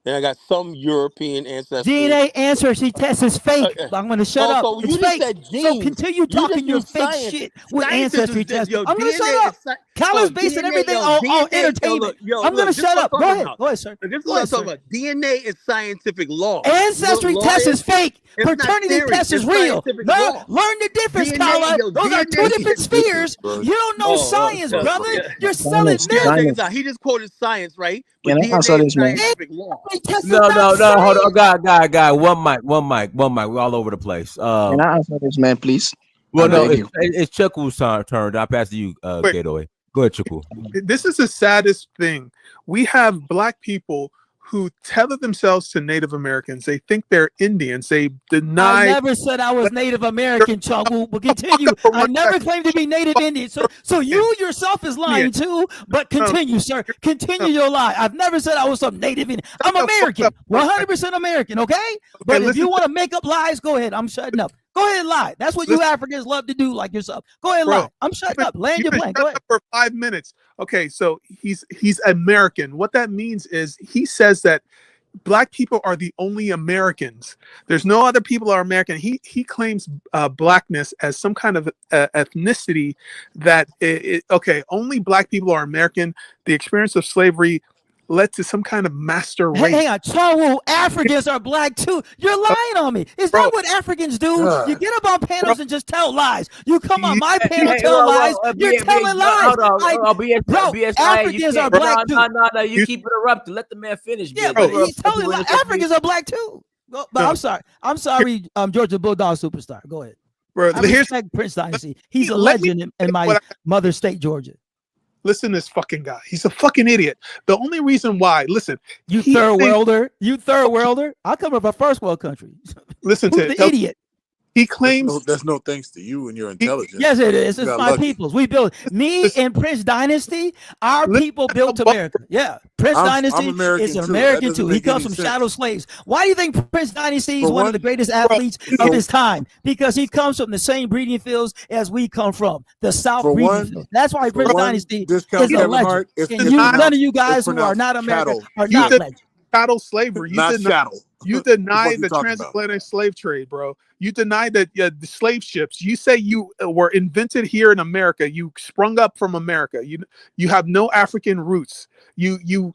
Then I got some European ancestors. DNA ancestry test is fake. I'm going to shut up. It's fake. So continue talking your fake shit with ancestry tests. I'm going to shut up. Kyla's basing everything on entertainment. I'm going to shut up. Go ahead, sir. This is what I'm talking about. DNA is scientific law. Ancestry test is fake. Paternity test is real. Learn the difference, Kyla. Those are two different spheres. You don't know science, brother. You're selling myths. He just quoted science, right? Can I answer this, man? No, hold on, guy. One mic. We're all over the place. Can I answer this, man, please? Well, no, it's Chukwu's turn. I'll pass to you, Gato. Go ahead, Chukwu. This is the saddest thing. We have black people who tether themselves to Native Americans. They think they're Indians. They deny. I never said I was Native American, Chongwu. But continue. I never claimed to be Native Indian. So you yourself is lying too. But continue, sir. Continue your lie. I've never said I was some Native Indian. I'm American, 100% American. Okay. But if you want to make up lies, go ahead. I'm shutting up. Go ahead and lie. That's what you Africans love to do, like yourself. Go ahead and lie. I'm shutting up. Land your plane. Go ahead. For 5 minutes. Okay, so he's American. What that means is he says that Black people are the only Americans. There's no other people are American. He claims Blackness as some kind of ethnicity that only Black people are American. The experience of slavery led to some kind of master race. Hang on, Chawu, Africans are Black too. You're lying on me. Is that what Africans do? You get up on panels and just tell lies. You come on my panel, tell lies. You're telling lies. Africans are Black too. No, you keep interrupting. Let the man finish. Yeah, but he's telling lies. Africans are Black too. But I'm sorry, Georgia Bulldog superstar. Go ahead. Bro, I respect Prince Dynasty. He's a legend in my mother state, Georgia. Listen to this fucking guy. He's a fucking idiot. The only reason why, listen. You third worlder. I come from a first world country. Listen to the idiot. He claims that's no thanks to you and your intelligence. Yes, it is. It's my peoples. We built and Prince Dynasty. Our people built America. Yeah, Prince Dynasty is American too. He comes from shadow slaves. Why do you think Prince Dynasty is one of the greatest athletes of his time? Because he comes from the same breeding fields as we come from, the South breeding fields. That's why Prince Dynasty is a legend. None of you guys who are not American are not legends. Chattel slavery. You deny the transatlantic slave trade, bro. You deny that the slave ships. You say you were invented here in America. You sprung up from America. You have no African roots. You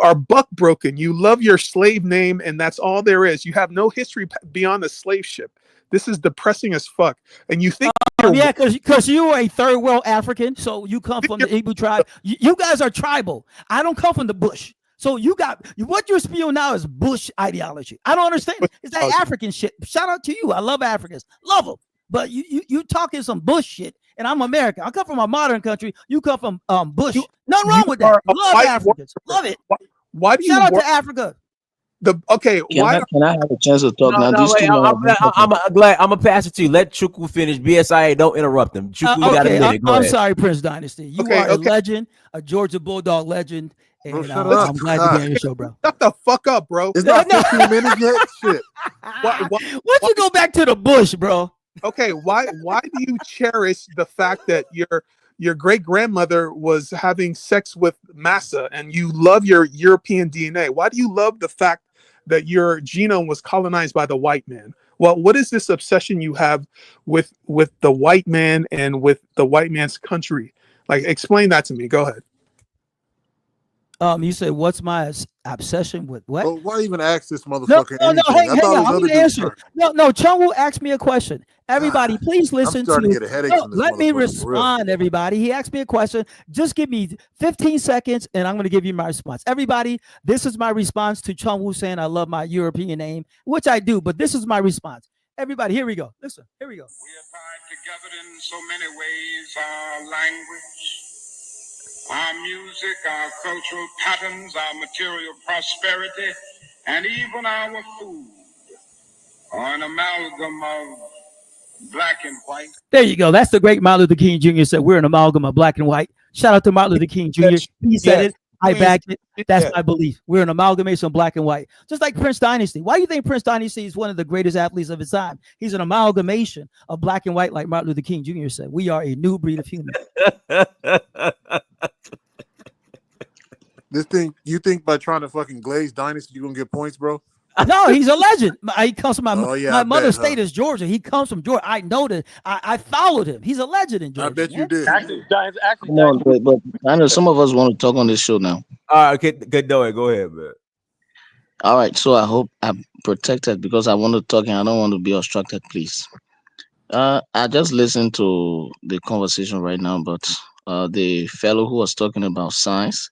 are buck broken. You love your slave name, and that's all there is. You have no history beyond the slave ship. This is depressing as fuck. And you think because you are a third world African, so you come from the Igbo tribe. You guys are tribal. I don't come from the bush. So you got what you're spewing now is Bush ideology. I don't understand. It's that African shit. Shout out to you. I love Africans. Love them. But you talking some Bush shit, and I'm American. I come from a modern country. You come from Bush. Nothing wrong with that. Love Africans. Love it. Why do you shout out to Africa? Can I have a chance to talk now? I'm glad. I'm gonna pass it to you. Let Chukwu finish. BSIA, don't interrupt him. Chukwu, got a minute. Go I'm ahead. sorry, Prince Dynasty. You are a legend, a Georgia Bulldog legend. And, I'm glad to be on your show, bro. Shut the fuck up, bro. It's not 15 minutes yet. Shit. Why you go back to the bush, bro? Okay, why do you cherish the fact that your great grandmother was having sex with Massa and you love your European DNA? Why do you love the fact that your genome was colonized by the white man? Well, what is this obsession you have with the white man and with the white man's country? Like, explain that to me. Go ahead. You said, what's my obsession with what? Well, why even ask this motherfucker anything? Hang on, I'm gonna answer. No, Chungwu asked me a question. Everybody, please listen to get a headache from this let me respond, everybody. He asked me a question. Just give me 15 seconds, and I'm going to give you my response. Everybody, this is my response to Chungwu saying I love my European name, which I do, but this is my response. Everybody, here we go. Listen, here we go. We are tied together in so many ways, our language, our music, our cultural patterns, our material prosperity, and even our food are an amalgam of black and white. There you go. That's the great Martin Luther King Jr. said we're an amalgam of black and white. Shout out to Martin Luther King Jr. He said it. I backed it. That's my belief. We're an amalgamation of black and white. Just like Prince Dynasty. Why do you think Prince Dynasty is one of the greatest athletes of his time? He's an amalgamation of black and white, like Martin Luther King Jr. said. We are a new breed of human. This thing, you think by trying to fucking glaze Dynasty, you're gonna get points, bro? No, he's a legend. He comes from my mother's state is Georgia. He comes from Georgia. I know that. I followed him. He's a legend in Georgia. I bet you did. Come on, but I know some of us want to talk on this show now. All right, good doing. Go ahead, man. All right, so I hope I'm protected because I want to talk and I don't want to be obstructed, please. I just listened to the conversation right now, but the fellow who was talking about science,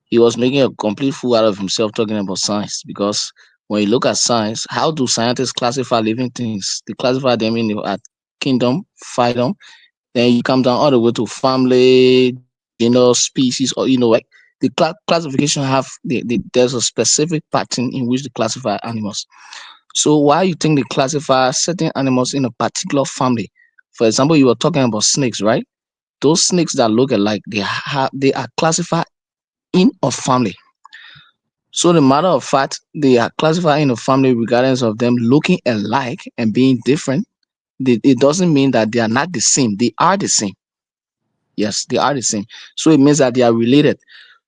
he was making a complete fool out of himself talking about science because when you look at science, how do scientists classify living things? They classify them in kingdom, phylum. Then you come down all the way to family, species, or like the classification there's a specific pattern in which they classify animals. So why you think they classify certain animals in a particular family? For example, you were talking about snakes, right? Those snakes that look alike, they are classified in a family. So the matter of fact, they are classified in a family regardless of them looking alike and being different. it doesn't mean that they are not the same. They are the same. Yes, they are the same. So it means that they are related.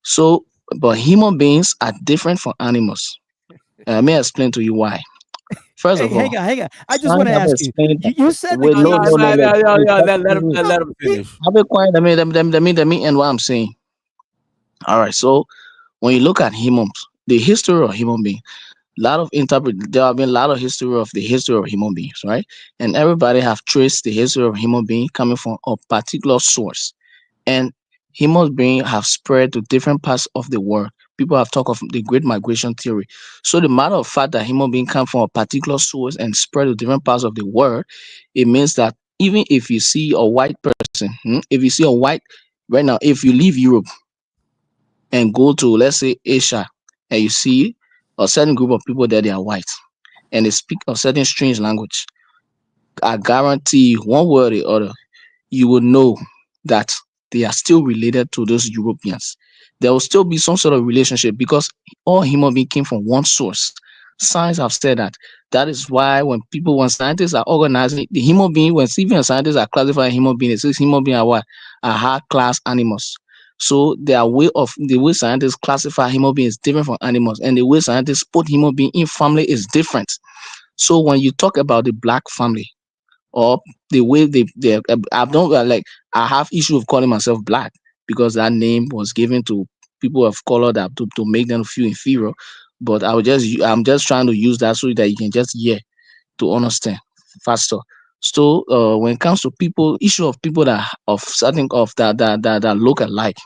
So, but human beings are different from animals. And let me explain to you why. First Hey, of all, hang on. I just want science to have ask you. explained that. You said the Wait, no, king's. no, no, no. Let him finish. Have a quiet. Let me end what I'm saying. All right. So when you look at humans, the history of human being, there have been a lot of history of the history of human beings, right? And everybody have traced the history of human being coming from a particular source. And human beings have spread to different parts of the world. People have talked of the Great Migration Theory. So the matter of fact that human beings come from a particular source and spread to different parts of the world, it means that even if you see a white person, if you see a white right now, if you leave Europe and go to, let's say, Asia, and you see a certain group of people there, they are white, and they speak a certain strange language, I guarantee you, one way or the other, you will know that they are still related to those Europeans. There will still be some sort of relationship because all human beings came from one source. Science have said that. That is why when scientists are organizing the human being, when even scientists are classifying human beings, it says human beings are what? Are high class animals. So the way scientists classify human beings is different from animals, and the way scientists put human being in family is different. So when you talk about the black family, or the way I don't like, I have issue of calling myself black because that name was given to people of color that to make them feel inferior. But I'm just trying to use that so that you can just hear to understand faster. So when it comes to people, issue of people that of certain of that look alike,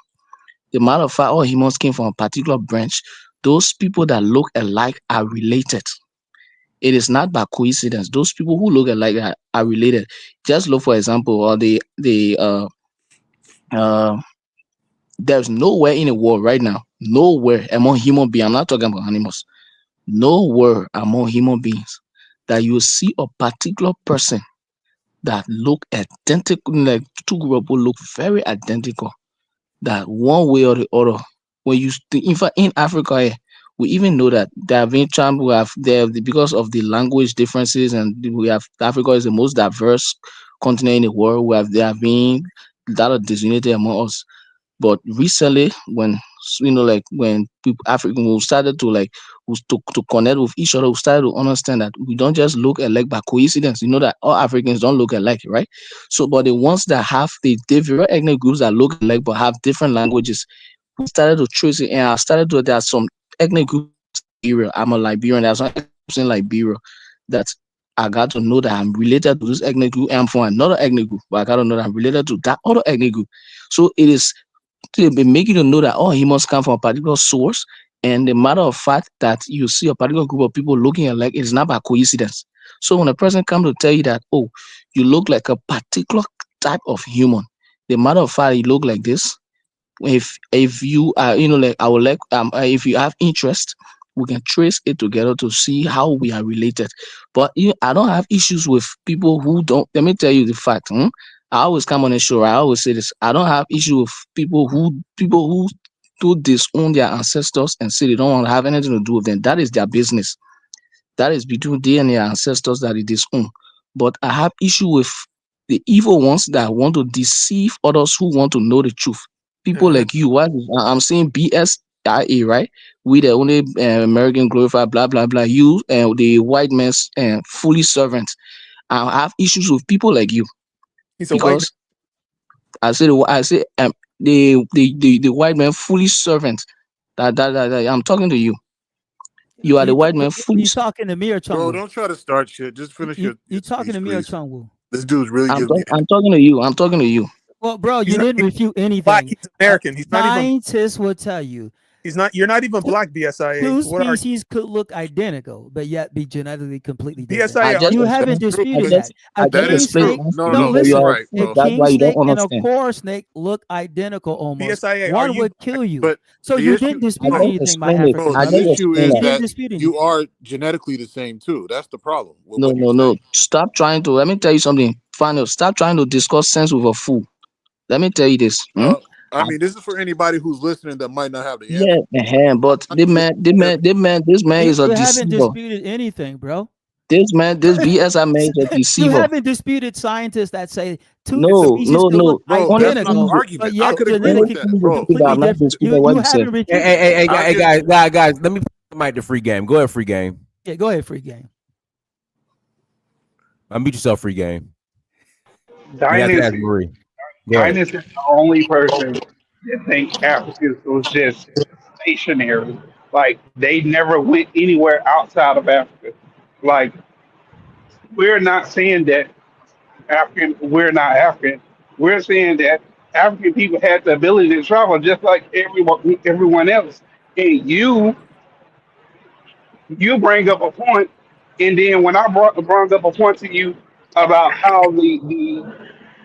the matter of fact, all humans came from a particular branch. Those people that look alike are related. It is not by coincidence. Those people who look alike are related. Just look, for example, or uh, there's nowhere in the world right now, nowhere among human beings. I'm not talking about animals. Nowhere among human beings that you see a particular person that look identical, like two group people look very identical. That one way or the other, when in fact in Africa, we even know that there have been times we have there because of the language differences, and we have Africa is the most diverse continent in the world. There have been a lot of disunity among us. But recently, when like when people African we started to like to connect with each other, we started to understand that we don't just look alike by coincidence. You know that all Africans don't look alike, right? So, but the ones that have the different ethnic groups that look alike but have different languages, we started to trace it, and I started to. There are some ethnic groups in Liberia. I'm a Liberian. There's some ethnic groups in Liberia that I got to know that I'm related to this ethnic group, and I'm from another ethnic group, but I got to know that I'm related to that other ethnic group. So it is to be making you know that all humans come from a particular source, and the matter of fact that you see a particular group of people looking alike is not by coincidence. So when a person comes to tell you that, oh, you look like a particular type of human, the matter of fact you look like this. If you are, like I would like if you have interest, we can trace it together to see how we are related. But I don't have issues with people who don't. Let me tell you the fact. I always come on the show. I always say this. I don't have issue with people who do disown their ancestors and say they don't want to have anything to do with them. That is their business. That is between they and their ancestors that it is on. But I have issue with the evil ones that want to deceive others who want to know the truth. People like you. I'm saying BSIA, right? We the only American glorified, blah blah blah. You and the white man's fully servant. I have issues with people like you He's a white man. because I say the white man fully servant. That I'm talking to you. You are the white man fully. You talking to me or Chungwu? Bro, don't try to start shit. Just finish your You talking speech, to me or please. Chungwu? This dude's really I'm giving me. I'm talking to you. I'm talking to you. Well, bro, you didn't refute anything. Black, he's American. He's not even. Scientists will tell you. He's not. You're not even black, BSIA. Two species could look identical, but yet be genetically completely different. BSIA, You haven't disputed that. A king snake, listen, a king snake and a core snake look identical almost. BSIA, one would kill you. But so you didn't dispute anything by African. The issue is that anything. you are genetically the same too. That's the problem. No. Stop trying to. Let me tell you something. Final. Stop trying to discuss sense with a fool. Let me tell you this. I mean, this is for anybody who's listening that might not have the answer. Yeah, but this man is a You haven't deceiver. disputed anything, bro. This BS I made is You deceiver. haven't disputed scientists that say two No, species can look Bro, that's not the identical, argument. but I yet could agree with genetically that, bro. completely I'm not different. disputing what You you said. haven't refuted. Hey, I guys, let me put the mic to Free Game. Go ahead, Free Game. Yeah, go ahead, Free Game. Unmute yourself, Free Game. You have to Dynasty. ask Marie. Go ahead. Dynasty is the only person that think Africans was just stationary. Like they never went anywhere outside of Africa. Like we're not saying that we're not African. We're saying that African people had the ability to travel just like everyone else. And you bring up a point, and then when I brought up a point to you about how the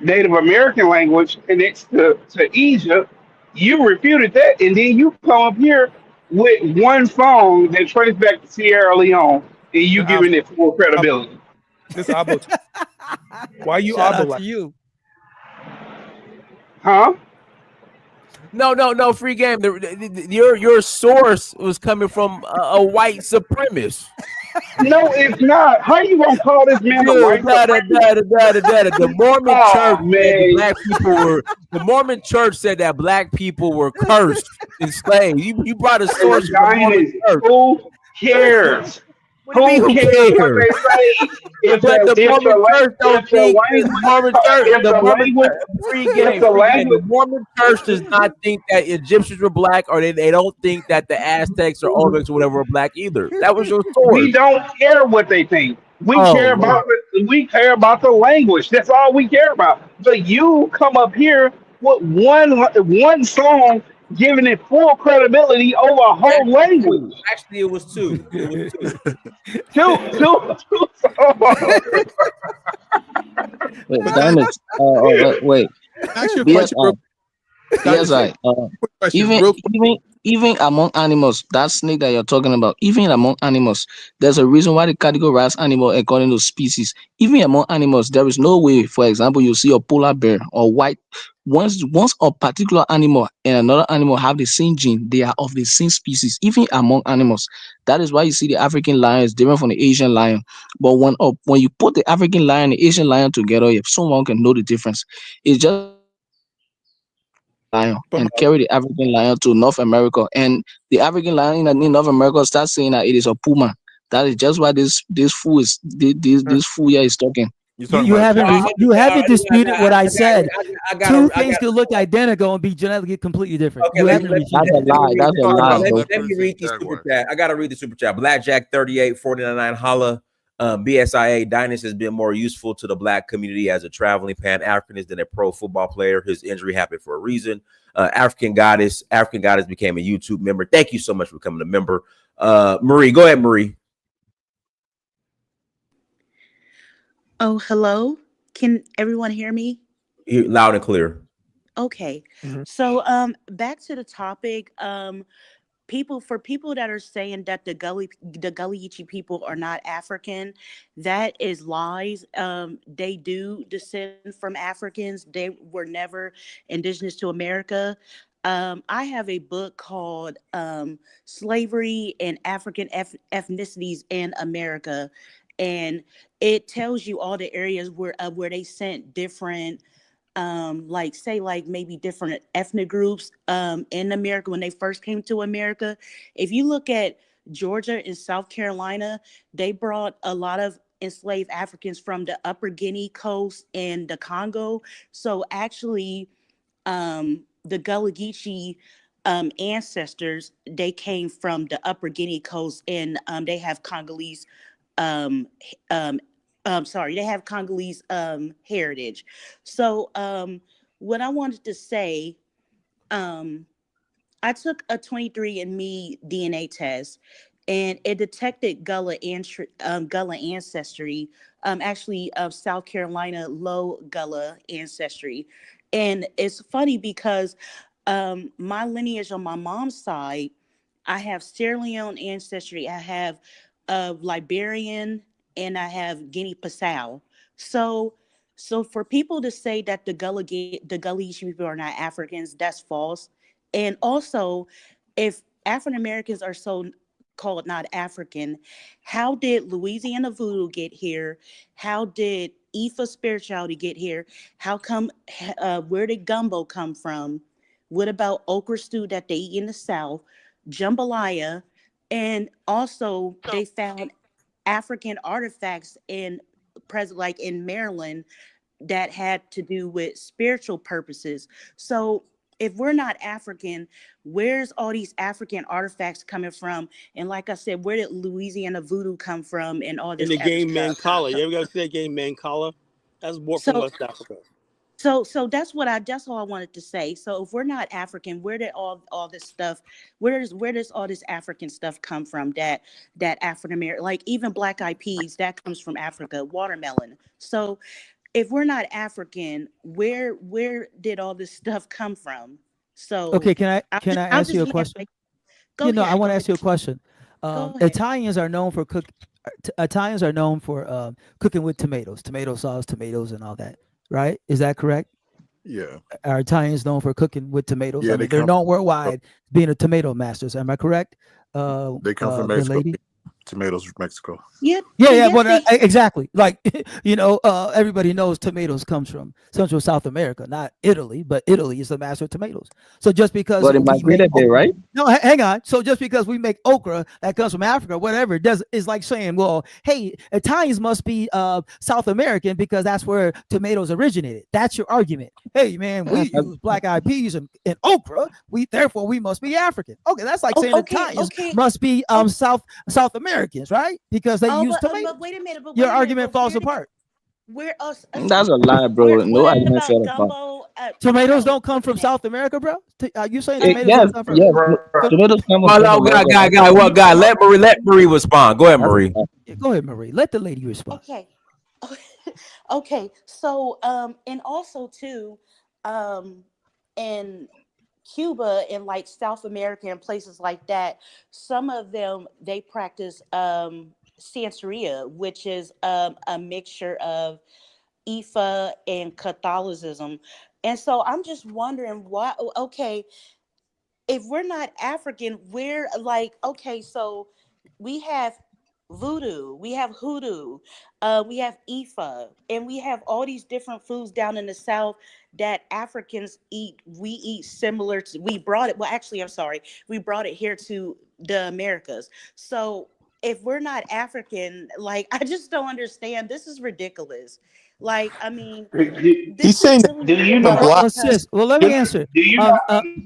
Native American language connects to Egypt, you refuted that, and then you come up here with one song that traces back to Sierra Leone, and you giving it full credibility. This Abo. Why you Shout Abo out like? to you. Huh? No, Free Game. Your source was coming from a white supremacist. No, it's not. How you gonna call this man a white supremacist? The Mormon Oh, church said man. black people were. The Mormon church said that black people were cursed, enslaved. You brought a source from the Mormon church. Who cares? What do you mean, who cares what cares? they say? But the Mormon church don't think the Mormon church, the Mormon church does not think that Egyptians were black, or they don't think that the Aztecs or Olmecs or whatever were black either. That was your source. We don't care what they think. We Oh, care about the language. That's all we care about. But you come up here with one song giving it full credibility over a whole language. Actually, it was two. It was two songs. Wait, Dynasty. Wait. Ask you a question, bro. Even among animals, that snake that you're talking about, even among animals, there's a reason why they categorize animal according to species. Even among animals, there is no way, for example, you see a polar bear or white. Once a particular animal and another animal have the same gene, they are of the same species, even among animals. That is why you see the African lion is different from the Asian lion. But when you put the African lion and the Asian lion together, if someone can know the difference, it's just lion and carry the African lion to North America, and the African lion in North America starts saying that it is a puma. That is just why this fool is this fool here is talking. You haven't disputed what I said. Two things could look identical and be genetically completely different. Okay, That's a lie. That's a lie. Let me read the super chat. I gotta read the super chat. Blackjack 38 499 holla. BSIA Dynasty has been more useful to the black community as a traveling pan-Africanist than a pro football player. His injury happened for a reason. African Goddess became a YouTube member. Thank you so much for becoming a member. Marie, go ahead, Marie. Oh, hello. Can everyone hear me? Loud and clear. Okay. So back to the topic. People that are saying that the Gullah Geechee people are not African, that is lies. They do descend from Africans. They were never indigenous to America. I have a book called Slavery and African Ethnicities in America, and it tells you all the areas where they sent different like maybe different ethnic groups in America when they first came to America. If you look at Georgia and South Carolina, they brought a lot of enslaved Africans from the Upper Guinea coast and the Congo. So actually, the Gullah Geechee ancestors, they came from the Upper Guinea coast, and they have Congolese they have Congolese heritage. So what I wanted to say, I took a 23andMe DNA test, and it detected Gullah ancestry, actually of South Carolina low Gullah ancestry. And it's funny because my lineage on my mom's side, I have Sierra Leone ancestry, I have Liberian, and I have Guinea-Bissau. So for people to say that the Gullah Geechee people are not Africans, that's false. And also, if African Americans are so called not African. How did Louisiana voodoo get here? How did Ifa spirituality get here? How come, where did gumbo come from? What about okra stew that they eat in the South? Jambalaya. And also they found African artifacts in like in Maryland that had to do with spiritual purposes. So if we're not African, where's all these African artifacts coming from? And like I said, where did Louisiana voodoo come from and all In this the other game stuff? Mancala. You ever see that game Mancala? That's brought from So West Africa. so that's all I wanted to say. So if we're not African, where did all this stuff, where does all this African stuff come from? That African American, like even black eyed peas, that comes from Africa, watermelon. So if we're not African, where did all this stuff come from? So Okay, can I I'm ask just you a being question? like, go ahead. I want to ask you a question. Go ahead. Italians are known for cooking with tomatoes, tomato sauce, tomatoes, and all that, right? Is that correct? Yeah. Are Italians known for cooking with tomatoes? Yeah, I mean, they're known worldwide being a tomato masters. Am I correct? They come from the Mexico. lady. Tomatoes from Mexico. Yeah, but exactly. Like everybody knows tomatoes comes from Central South America, not Italy, but Italy is the master of tomatoes. So just because But it migrated there, right? No, hang on. So just because we make okra that comes from Africa, whatever, is like saying, well, hey, Italians must be South American because that's where tomatoes originated. That's your argument. Hey, man, we use black eyed peas and okra. Therefore we must be African. Okay, that's like saying Italians must be South Americans, right? Because they use tomatoes. But wait a minute. Your argument falls apart. Where us? That's a lie, bro. No What argument about fell apart. gumbo? Tomatoes don't come from South America, bro. Are you saying tomatoes Yes, don't come from? yes. Tomatoes come Oh, from no, guy. Let Marie respond. Go ahead, Marie. Yeah, go ahead, Marie. Let the lady respond. Okay. Okay. So, and also too, in Cuba and like South America and places like that, some of them they practice Santeria, which is a mixture of Ifa and Catholicism. And so I'm just wondering why. Okay, if we're not African, we're like, okay, so we have voodoo, we have hoodoo, we have Ifa, and we have all these different foods down in the South that Africans eat. We eat similar to, we brought it, well, actually, I'm sorry, we brought it here to the Americas. So if we're not African, like, I just don't understand. This is ridiculous. Like, I mean, He's saying that. Do you know Well, what? sis, well, let me answer. Do you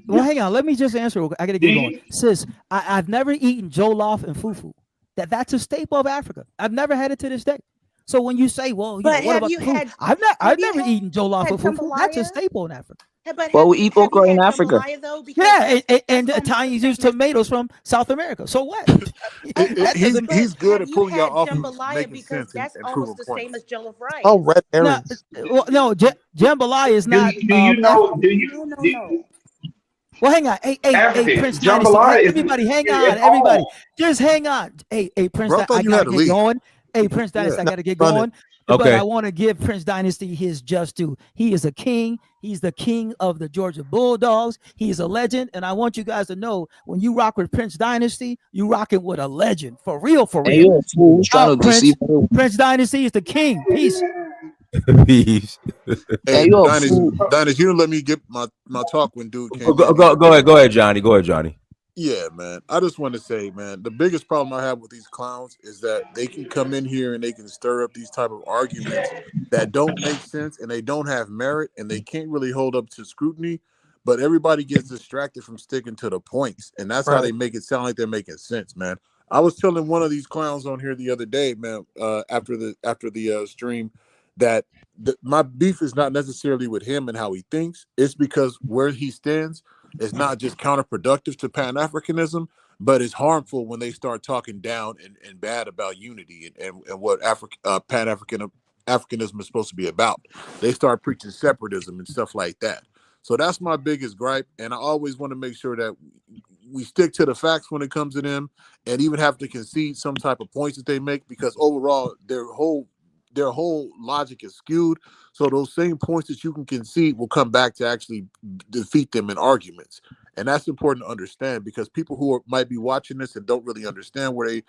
Well, hang on. Let me just answer. I gotta get going. Sis, I've never eaten jollof and fufu. That's a staple of Africa. I've never had it to this day. So when you say, well, but what have about you the food? had? I've never eaten jollof had or fufu. That's a jambalaya? staple in Africa. But Well, have we you, eat have you okra in had Africa. jambalaya though? Because Yeah, and that's the almost Italians the use same as tomatoes from South America. So what? That doesn't. He's good have at you pulling had y'all off of jambalaya? making Because sense and that's proving almost the same points. as jollof Oh, rice. red No, herrings. well, no, jambalaya is not do you know? African. Do you? No. Well, hang on. Hey, African Prince Dynasty. Hey, jambalaya is everybody, hang on. it's Everybody, all. just hang on. Hey, Prince, Bro, I thought I you gotta had to get leave. going. Hey, Prince Dynasty, Yeah. I gotta get Run it. going. But Okay. I want to give Prince Dynasty his just due. He is a king. He's the king of the Georgia Bulldogs. He's a legend. And I want you guys to know, when you rock with Prince Dynasty, you rocking with a legend. For real, for And real. you're a fool trying to Prince, deceive everyone. Prince Dynasty is the king. Peace. Peace. Hey, And you're a Dinus, fool. you didn't let me get my talk when dude Go, came in. go ahead, Johnny. Go ahead, Johnny. Yeah, man. I just want to say, man, the biggest problem I have with these clowns is that they can come in here and they can stir up these type of arguments that don't make sense and they don't have merit and they can't really hold up to scrutiny. But everybody gets distracted from sticking to the points, and that's how they make it sound like they're making sense, man. I was telling one of these clowns on here the other day, man, after the stream, that my beef is not necessarily with him and how he thinks. It's because where he stands is not just counterproductive to pan-Africanism, but it's harmful when they start talking down and bad about unity and what Pan-Africanism is supposed to be about. They start preaching separatism and stuff like that. So that's my biggest gripe, and I always want to make sure that we stick to the facts when it comes to them, and even have to concede some type of points that they make, because overall their whole logic is skewed. So those same points that you can concede will come back to actually defeat them in arguments. And that's important to understand, because people who might be watching this and don't really understand where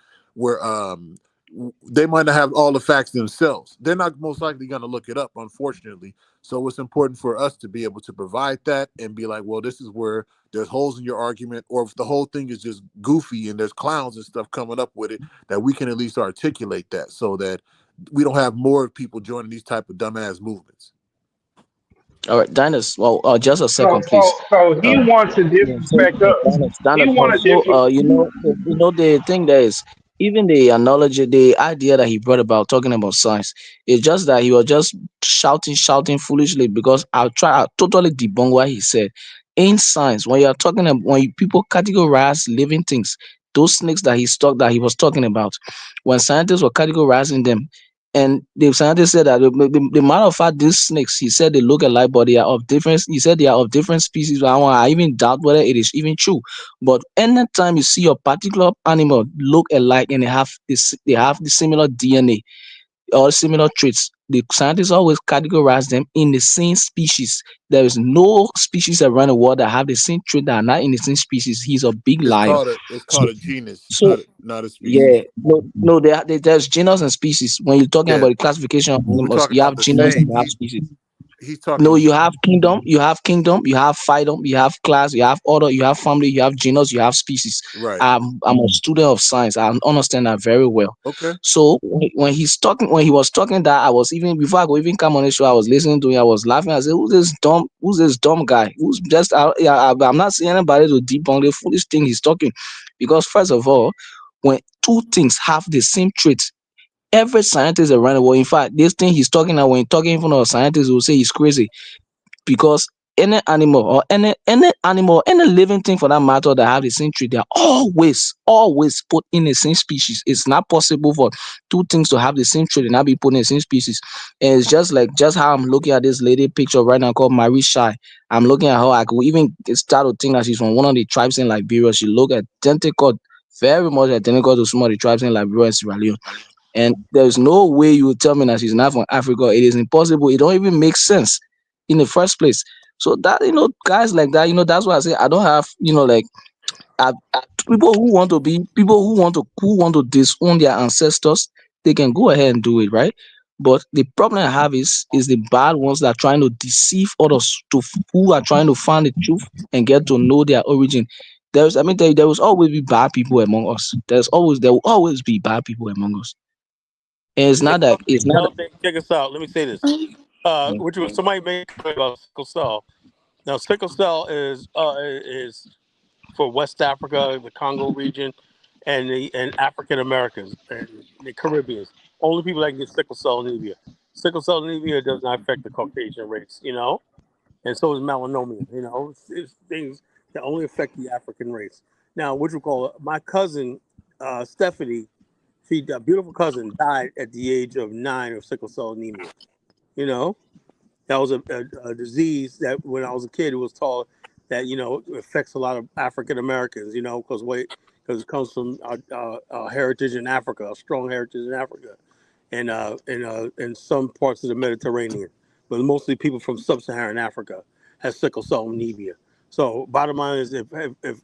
they might not have all the facts themselves. They're not most likely going to look it up, unfortunately. So it's important for us to be able to provide that and be like, well, this is where there's holes in your argument, or if the whole thing is just goofy and there's clowns and stuff coming up with it, that we can at least articulate that, so that we don't have more people joining these type of dumbass movements. All right, Dinus. Well, just a So, second, please. he wants to Yeah, so disrespect us. He Dinus, want to also, the thing there is, even the analogy, the idea that he brought about talking about science, it's just that he was just shouting foolishly, because I totally debunk what he said. In science, when you are talking about, people categorize living things, those snakes that he was talking about, when scientists were categorizing them, and the scientist said that the matter of fact, these snakes, he said they look alike, but they are of different. He said they are of different species. I even doubt whether it is even true. But anytime you see a particular animal look alike and they have the similar DNA or similar traits, the scientists always categorize them in the same species. There is no species around the world that have the same trait that are not in the same species. He's a big liar. It's So, called a genus, so not a species. yeah, no, there's genus and species. When you're talking Yeah, about the classification of when we're animals, talking you about have the genus and same, you have species. he's No, talking. you have kingdom, you have phylum, you have class, you have order, you have family, you have genus, you have species. Right. I'm a student of science. I understand that very well. Okay. So when he was talking that, I was, even before I could even come on the show, I was listening to him. I was laughing. I said, Who's this dumb guy? Who's just I'm not saying anybody to debunk the foolish thing he's talking, because first of all, when two things have the same traits, every scientist around the world, in fact, this thing he's talking about, when talking in front of a scientist, will say he's crazy, because any animal or any living thing for that matter that have the same trait, they are always put in the same species. It's not possible for two things to have the same trait and not be put in the same species. And it's just how I'm looking at this lady picture right now called Marie Shai. I'm looking at her. I could even start to think that she's from one of the tribes in Liberia. She look identical, very much identical to some of the tribes in Liberia and Sierra Leone. And there's no way you will tell me that she's not from Africa. It is impossible. It don't even make sense in the first place. So that, guys like that, that's why I say I don't have, like, I, people who want to disown their ancestors, they can go ahead and do it, right? But the problem I have is the bad ones that are trying to deceive others, who are trying to find the truth and get to know their origin. There will always be bad people among us. There will always be bad people among us. And it's not that. It's not. Check us out. Let me say this. Somebody made a comment about sickle cell. Now, sickle cell is for West Africa, the Congo region, and African Americans and the Caribbeans. Only people that can get sickle cell anemia. Sickle cell anemia does not affect the Caucasian race, and so is melanoma. It's things that only affect the African race. Now, my cousin Stephanie, a beautiful cousin, died at the age of 9 of sickle cell anemia. That was a disease that when I was a kid, it was taught that affects a lot of African Americans. Because it comes from heritage in Africa, a strong heritage in Africa, and in some parts of the Mediterranean, but mostly people from sub-Saharan Africa has sickle cell anemia. So, bottom line is, if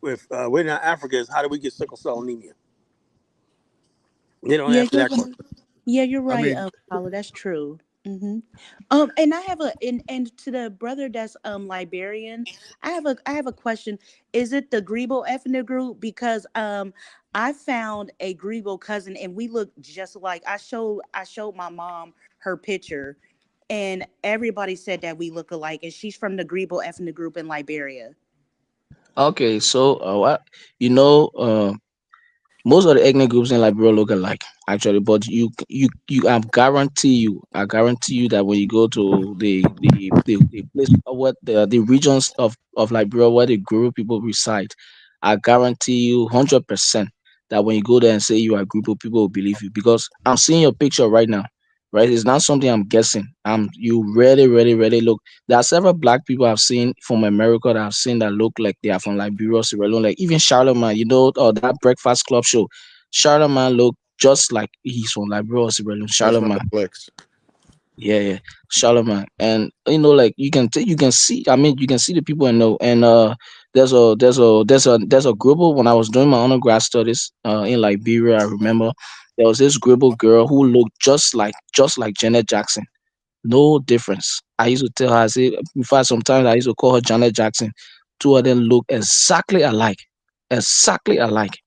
we're not Africans, how do we get sickle cell anemia? They don't answer that question. Yeah, you're right, mean, Paula. That's true. And I have and to the brother that's Liberian, I have a question. Is it the Grebo ethnic group? Because I found a Grebo cousin and we look just alike. I showed my mom her picture, and everybody said that we look alike. And she's from the Grebo ethnic group in Liberia. Okay, so most of the ethnic groups in Liberia look alike, actually. But I guarantee you that when you go to the place, what the regions of Liberia where the Guru people reside, I guarantee you 100% that when you go there and say you are a group of people will believe you, because I'm seeing your picture right now, right? It's not something I'm guessing. You really, really, really look. There are several black people I've seen from America that I've seen that look like they are from Liberia, Sierra Leone, like even Charlemagne, or that Breakfast Club show. Charlemagne look just like he's from Liberia, Sierra Leone. that's not Charlemagne. the flex. Yeah, Charlemagne. And like you can see, I mean, you can see the people and know. And there's a group of, when I was doing my undergrad studies in Liberia, I remember there was this group of girl who looked just like Janet Jackson. No difference. I used to tell her, I say, in fact, sometimes I used to call her Janet Jackson. Two of them look exactly alike. Exactly alike.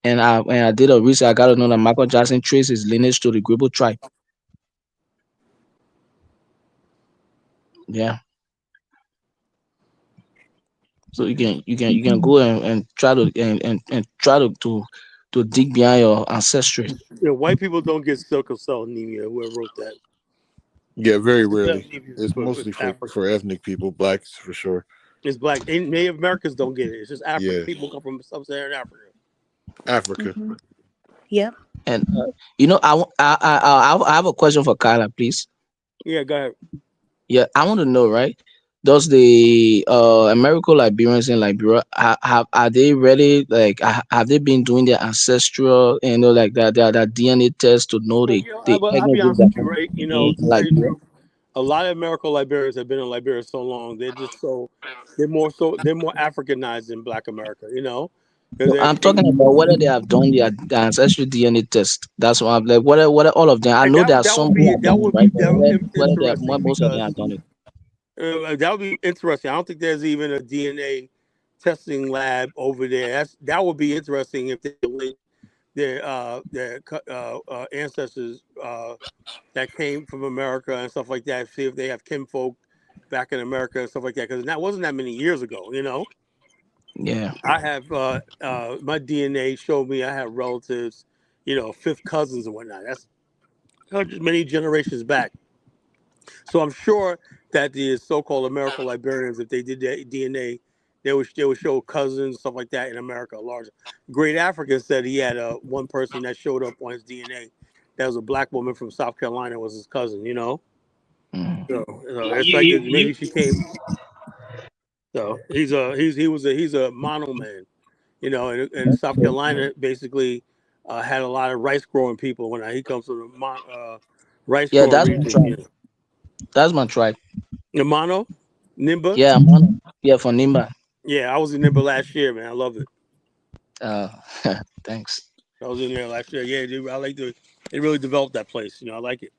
And I did a research, I got to know that Michael Jackson traced his lineage to the Gribble tribe. Yeah. So you can go and try to try to dig behind your ancestry. White people don't get sickle cell anemia. Whoever wrote that. Yeah, very Sickle cell rarely. anemia It's is mostly for Africa. ethnic people, blacks for sure. It's black. Native Americans don't get it. It's just African Yeah, people come from sub-Saharan Africa. Africa. Yep. And I have a question for Kyla, please. Yeah, go ahead. Yeah, I want to know, right? Does the American Liberians in Liberia are they ready? Like, have they been doing their ancestral, like that DNA test to know Well, the I'll ethnic be group honest that with you, right? in To tell you the Liberia? truth, a lot of American Liberians have been in Liberia so long. They're more Africanized than Black America. Because No, I'm talking about whether they have done their ancestral DNA test. That's what I'm like. Whether all of them. I and know there are some who have done it, right? But that would be whether they have, interesting most of them because have done it. that would be interesting. I don't think there's even a DNA testing lab over there. That would be interesting if they link their ancestors that came from America and stuff like that. See if they have kinfolk back in America and stuff like that. Because that wasn't that many years ago. Yeah. I have my DNA showed me I have relatives, fifth cousins and whatnot. That's many generations back. So I'm sure that the so-called American Liberians, if they did that DNA, they would show cousins stuff like that in America. Large Great African said he had one person that showed up on his DNA. That was a black woman from South Carolina was his cousin. So it's like maybe she came. So he's a mono man. And South Carolina basically had a lot of rice growing people when he comes from the rice Yeah, growing that's my region. tribe. That's my tribe. The mono, Nimba. Yeah, yeah, for Nimba. Yeah, I was in Nimba last year, man. I love it. Uh, thanks. I was in there last year. Yeah, dude, I like they really developed that place. I like it.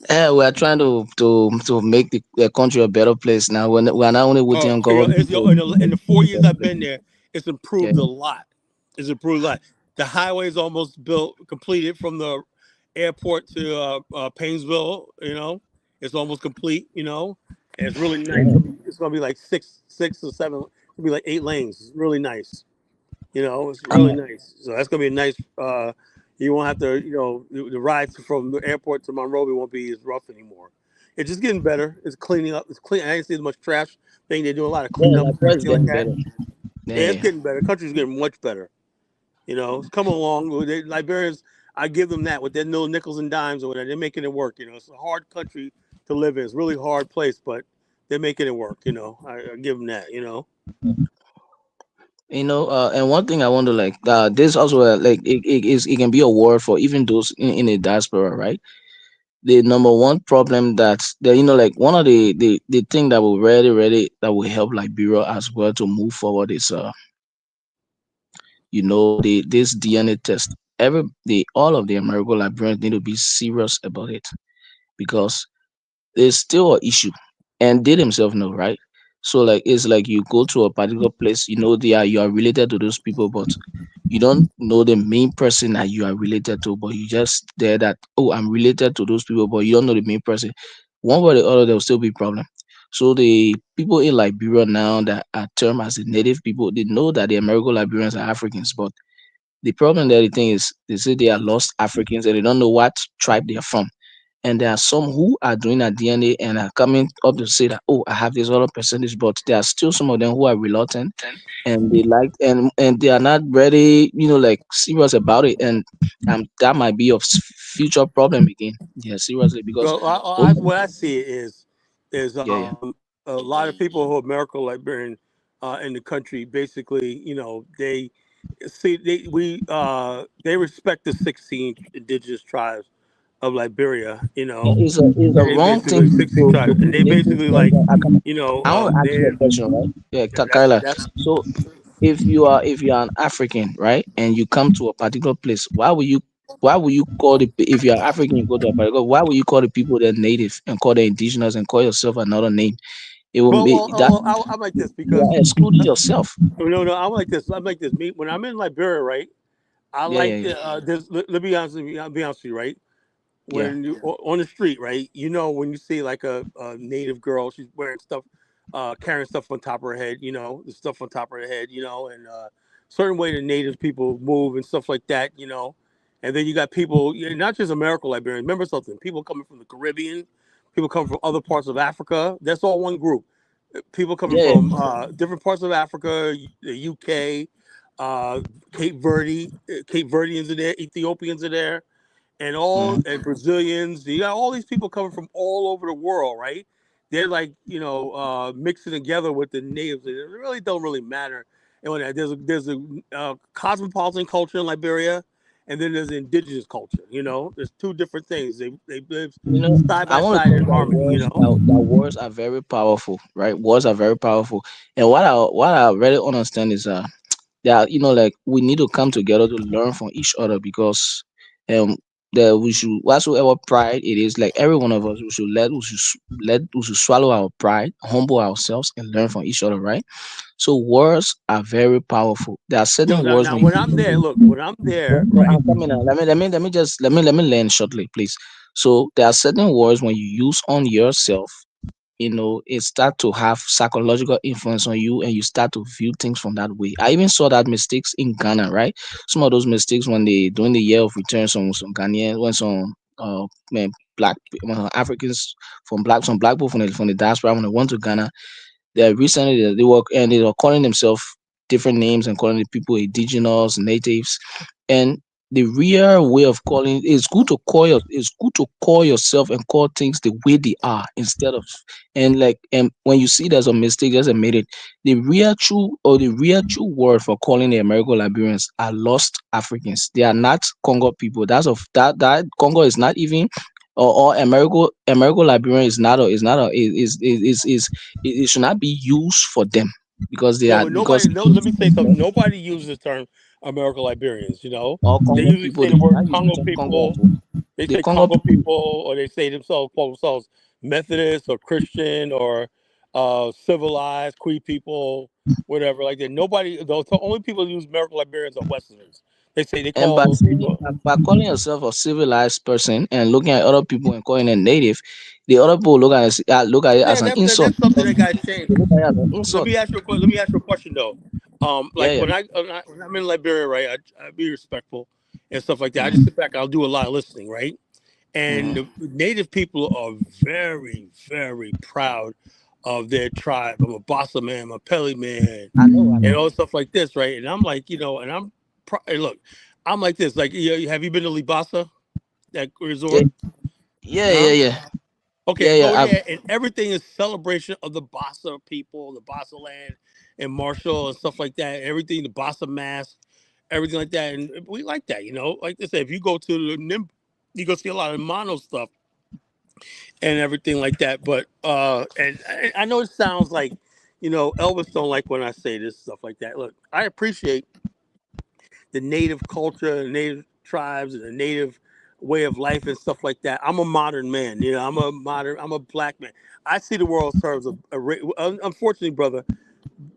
Yeah, we are trying to make the country a better place now. We're not only waiting on government. In the 4 years I've been there, it's Yeah. improved a lot. It's improved a lot. The highway is almost completed from the airport to Painesville. It's almost complete. And it's really nice. It's gonna be like six or seven. It'll be like 8 lanes. It's really nice. It's really nice. So that's gonna be a nice. You won't have to. The rides from the airport to Monrovia won't be as rough anymore. It's just getting better. It's cleaning up. It's clean. I didn't see as much trash thing. They're doing a lot of Yeah, cleanup like and where it's everything like getting that. better. Yeah, it's Yeah. getting better. The country's getting much better. It's coming along. Liberians, I give them that with their little nickels and dimes or whatever. They're making it work. It's a hard country to live in. It's a really hard place, but they're making it work. I give them that. And one thing I want to this also it can be a word for even those in the diaspora, right? The number one problem like one of the thing that will really that will help Liberia as well to move forward is this DNA test. All of the American Liberians need to be serious about it because there's still an issue, and they themselves know, right? So like it's like you go to a particular place, you are related to those people, but you don't know the main person that you are related to, but you just there that, oh, I'm related to those people, but you don't know the main person. One way or the other, there will still be problem. So the people in Liberia now that are termed as the native people, they know that the American Liberians are Africans, but the problem there, the thing is, they say they are lost Africans and they don't know what tribe they are from. And there are some who are doing a DNA and are coming up to say that, oh, I have this other percentage, but there are still some of them who are reluctant and they like and they are not ready, like serious about it. And that might be a future problem again. Yeah, seriously, because Well, what I see is yeah, a lot of people who are American Liberian in the country. Basically, they see they respect the 16 indigenous tribes of Liberia, you Yeah, know, it's a and they wrong thing basically 60 to tribes, and they listen to basically them. like, I want to ask you a they're question, right? Yeah, Kyla. that's So if you are an African, right, and you come to a particular place, why will you call if you are African, you go to a particular, why will you call the people that native and call the indigenous and call yourself another name? It will well, make well, that I'm like this you because are excluding yourself. no, I'm like this. I'm like this. Me when I'm in Liberia, right? I Yeah, yeah, like yeah, this. Let me be honest with you. I'll be honest with you, right? yeah. When you on the street, right? You know, when you see like a native girl, she's wearing stuff, carrying stuff on top of her head. You know, the stuff on top of her head. You know, and certain way the native people move and stuff like that. You know, and then you got people, not just American Liberians. Remember something? People coming from the Caribbean, people coming from other parts of Africa. That's all one group. People coming Yeah, from different parts of Africa, the UK, Cape Verdeans are there, Ethiopians are there, and all mhm. and Brazilians. You got all these people coming from all over the world, right? They're like mixing together with the natives. And it really don't really matter. And when there's a cosmopolitan culture in Liberia, and then there's indigenous culture. You know, there's two different things. They live You know, side I by want to side say in that harmony. You know. words are very powerful, right? Words are very powerful, and what I really understand is that like we need to come together to learn from each other because um that we should whatsoever pride it is, like every one of us, we should swallow our pride, humble ourselves, and learn from each other, right? So words are very powerful. There are No, certain now, words now when you when I'm there, look, when I'm no, there, no, right? I'm coming now. Let me land shortly, please. So there are certain words when you use on yourself, it start to have psychological influence on you and you start to view things from that way. I even saw that mistakes in Ghana, right? Some of those mistakes when they during the year of return, some Ghanaians, when some man, black Africans some black people from the diaspora when they went to Ghana, they recently they were calling themselves different names and calling the people indigenous, natives, and the real way of calling it's good to call yourself and call things the way they are instead of and when you see there's a mistake, just admit it. The real true word for calling the American Liberians are lost Africans. They are not Congo people. That Congo is not even or American Liberian is it should not be used for them because they No, are but nobody. because No, let me say something. Nobody uses the term American Liberians. You know, all they Congo usually people say they the should word not use the Congo term Congo people. too. They The say Congo Congo people, people, or they say call themselves Methodist or Christian or civilized Cree people, whatever like that. Nobody. The only people who use American Liberians are Westerners. They and call those people. by calling yourself a civilized person and looking at other people and calling them native, the other people look at it Yeah, as an insult. that's something that got changed. They look at it as an Let insult. me ask you let me ask you a question though. Yeah, Like yeah. when I'm in Liberia, right? I be respectful and stuff like that. I just Mm-hmm. sit back. I'll do a lot of listening, right? And Mm-hmm. the native people are very, very proud of their tribe. I'm a Bassa man, I'm a Pele man, I and know. all stuff like this, right? And I'm like, and hey, look, I'm like this. Like, have you been to Libasa, that Yeah, resort? yeah, yeah, Huh? yeah, yeah, Okay, yeah. go there, and everything is celebration of the Bassa people, the Bassa land, and Marshall and stuff like that. Everything, the Bassa mask, everything like that, and we like that, Like I said, if you go to the NIM, you go see a lot of mono stuff and everything like that. But and I know it sounds like, Elvis don't like when I say this stuff like that. Look, I appreciate the native culture, the native tribes, and the native way of life and stuff like that. I'm a modern man, I'm a black man. I see the world in terms of unfortunately, brother,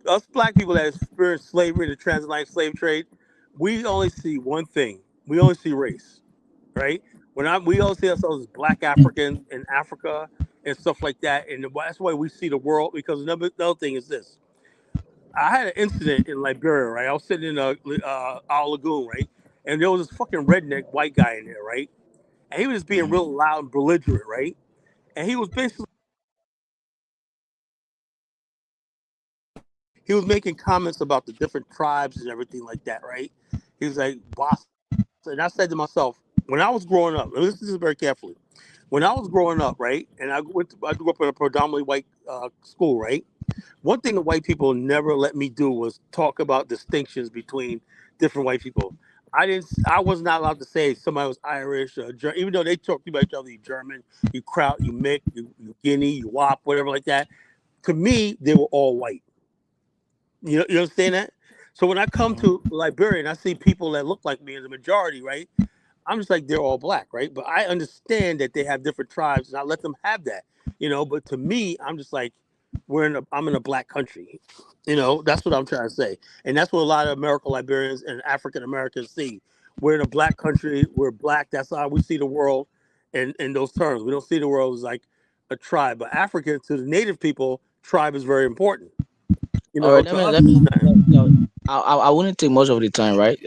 us black people that experienced slavery, the transatlantic slave trade, we only see one thing. We only see race, right? We all see ourselves as black Africans in Africa and stuff like that, and that's why we see the world. Because another thing is this: I had an incident in Liberia, right? I was sitting in our lagoon, right, and there was this fucking redneck white guy in there, right, and he was just being real loud and belligerent, right, and he was making comments about the different tribes and everything like that, right? He was like, "Boss," and I said to myself, when I was growing up, and listen to this very carefully. When I was growing up, right, and I grew up in a predominantly white school, right. One thing the white people never let me do was talk about distinctions between different white people. I was not allowed to say somebody was Irish or even though they talk about each other. You German, you Kraut, you Mick, you Guinea, you Wop, whatever like that. To me, they were all white. You understand that? So when I come to Liberia and I see people that look like me as a majority, right? I'm just like they're all black, right? But I understand that they have different tribes, and I let them have that, But to me, I'm just like, I'm in a black country, That's what I'm trying to say, and that's what a lot of American Liberians and African Americans see. We're in a black country. We're black. That's how we see the world, in those terms. We don't see the world as like a tribe. But African to the native people, tribe is very important. All right, To us, it's nothing. I wouldn't take much of the time, right?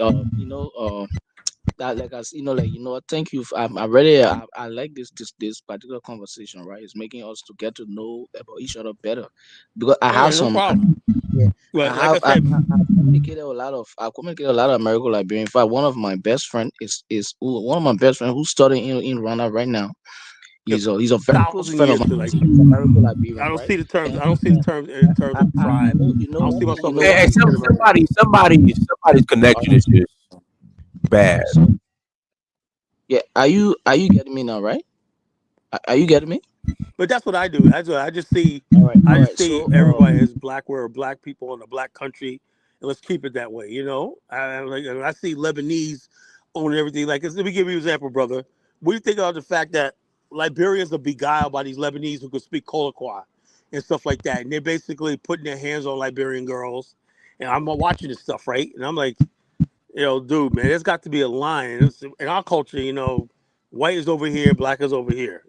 That thank you. I really I like this particular conversation, right? It's making us to get to know about each other better, because I All have right, no some. problem. Yeah, But like I said, I communicated a lot of American Liberian. In fact, one of my best friend one of my best friend who's studying in Rwanda right now. He's a very close 1,000 friend of years mine. to like. He's American Liberian, I don't right? see the terms. I don't see the terms in terms of tribe. I don't see myself as Hey, African American. somebody's connection is just bad. Yeah, are you getting me now, right? Are you getting me? But that's what I do. I just see. All I just right. see So, everybody as black. We're black people in a black country, and let's keep it that way. I see Lebanese on everything. Like, let me give you an example, brother. What do you think of the fact that Liberians are beguiled by these Lebanese who can speak Kolokwa and stuff like that, and they're basically putting their hands on Liberian girls. And I'm watching this stuff, right? And I'm like, dude, man, there's got to be a line. In our culture, white is over here, black is over here.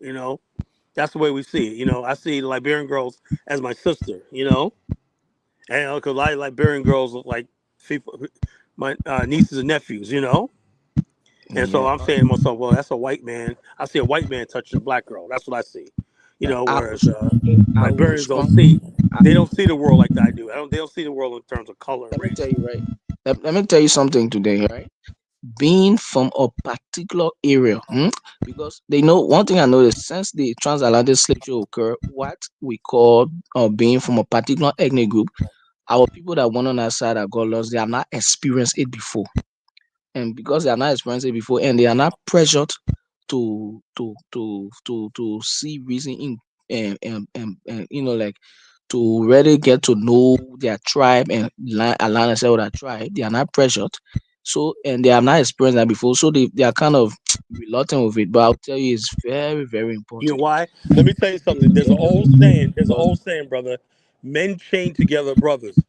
That's the way we see it. I see the Liberian girls as my sister. And because Liberian girls look like people, my nieces and nephews. And so yeah, I'm saying to myself, well, that's a white man. I see a white man touching a black girl. That's what I see. I Whereas will Liberians strongly. they don't see the world like I do. They don't see the world in terms of color and Let me race. tell you, right? Let me tell you something today, right? Being from a particular area, because they know one thing I noticed since the transatlantic slave trade occurred, what we call being from a particular ethnic group, our people that went on that side that got lost, they have not experienced it before. And because they are not experienced it before and they are not pressured to see reason in and like to really get to know their tribe and align themselves with their tribe, they are not pressured. So and they have not experienced that before, so they are kind of reluctant with it. But I'll tell you, it's very, very You know important. why? Let me tell you something. It's There's an very old important saying. There's an because old saying, brother. Men chain together, brothers.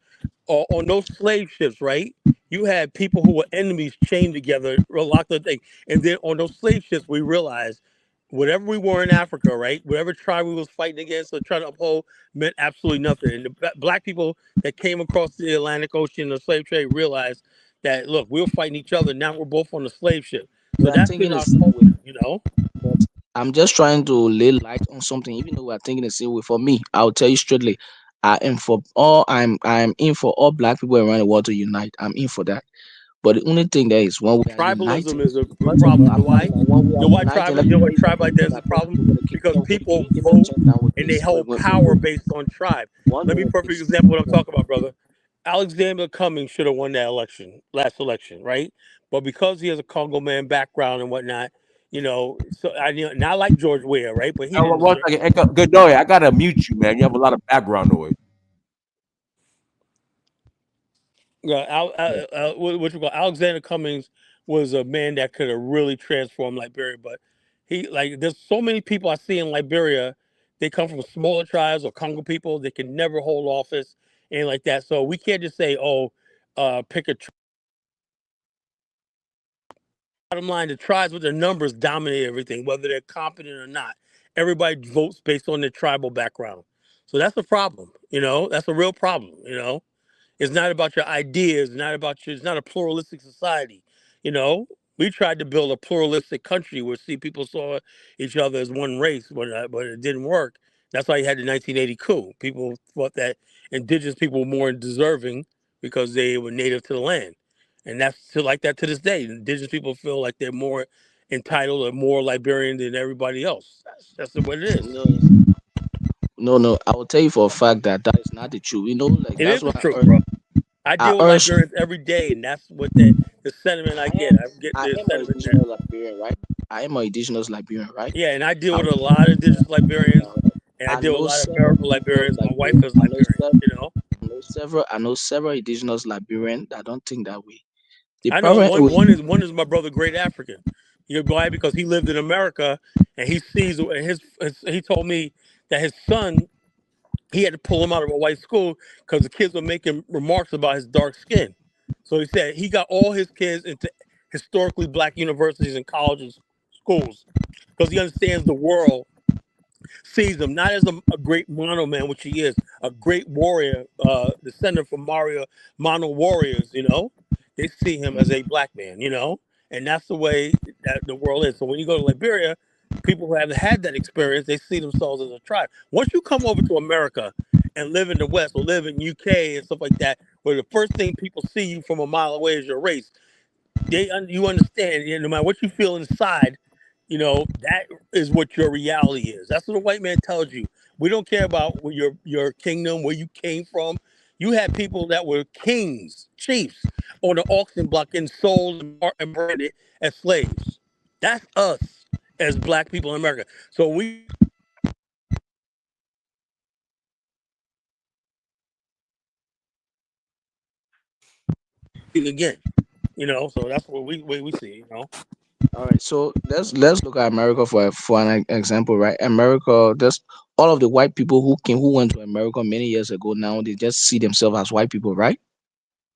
On those slave ships, right? You had people who were enemies chained together, locked up thing. And then on those slave ships, we realized whatever we were in Africa, right? Whatever tribe we was fighting against or trying to uphold meant absolutely nothing. And the black people that came across the Atlantic Ocean, the slave trade, realized that look, we were fighting each other. Now we're both on the slave ship. we So are that's thinking been the our same culture, way. you know. But I'm just trying to lay light on something, even though we're thinking the same way. For me, I'll tell you straightly, I'm in for all black people around the world to unite. I'm in for that. But the only thing there is when we are Tribalism united, is a first of all, problem. You know why? when we You are know why united, tribal? let You me know tell why you tribe something. identity is a problem? Because people vote and they hold power based on tribe. One Let me minute, perfect please. example what I'm talking about, brother. Alexander Cummings should have won that last election, right? But because he has a Congo man background and whatnot, so not like George Weah, right? But he didn't One deserve. second. Hey, good day. I gotta mute you, man. You have a lot of background noise. Yeah, what you call Alexander Cummings was a man that could have really transformed Liberia, but there's so many people I see in Liberia, they come from smaller tribes or Congo people, they can never hold office and like that. So we can't just say, oh, pick a bottom line, the tribes with their numbers dominate everything, whether they're competent or not. Everybody votes based on their tribal background. So that's a problem, that's a real problem. It's not about your ideas, it's not a pluralistic society. You know, we tried to build a pluralistic country where people saw each other as one race, but it didn't work. That's why you had the 1980 coup. People thought that indigenous people were more deserving because they were native to the land. And that's still like that to this day. Indigenous people feel like they're more entitled or more Liberian than everybody else. That's the way it is. No, I will tell you for a fact that that is not the truth. Like It is that's the why truth, bro. I I deal with urge. Liberians every day, and that's what the sentiment I get. I get I the am an sentiment there. indigenous Liberian, right? I am an indigenous Liberian, right? Yeah, and I deal I, with a lot of indigenous Liberians, and I I deal with a know lot of several American indigenous Liberians. My wife Liberian. is Liberian, you know. I know several indigenous Liberian that don't think that way. The I know problem with one is my brother, Great African. You know why? Because he lived in America, and he sees and he told me that his son, he had to pull him out of a white school because the kids were making remarks about his dark skin. So he said he got all his kids into historically black universities and colleges, schools, because he understands the world sees him not as a great mono man, which he is, a great warrior, descendant from Mario mono warriors, you know. They see him as a black man, you know, and that's the way that the world is. So when you go to Liberia, people who haven't had that experience, they see themselves as a tribe. Once you come over to America and live in the West or live in UK and stuff like that, where the first thing people see you from a mile away is your race, you understand, no matter what you feel inside, you know, that is what your reality is. That's what a white man tells you. We don't care about where your kingdom, where you came from. You had people that were kings, chiefs on the auction block and sold and branded as slaves. That's us as black people in America. So we again, you know, so that's what we see, you know. all right, so let's look at America for an example, right? America, there's all of the white people who went to America many years ago. Now they just see themselves as white people, right?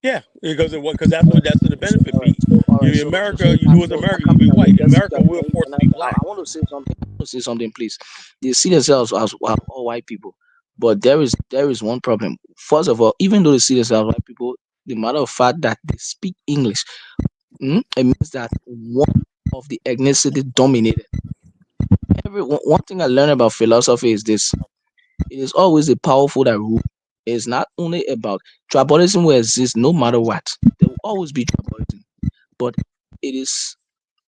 Yeah, because that's what the benefit All right, be. all right, You in America, you do as I America, you come be in and white. In just see America, that we're they, forced and to be black. I want to say something. I want to say something, please. They see themselves as all white people, but there is one problem. First of all, even though they see themselves as white people, the matter of fact that they speak English, it means that one of the ethnicity dominated. One thing I learned about philosophy is this: it is always the powerful that rule. It's not only about tribalism will exist no matter what. There will always be tribalism, but it is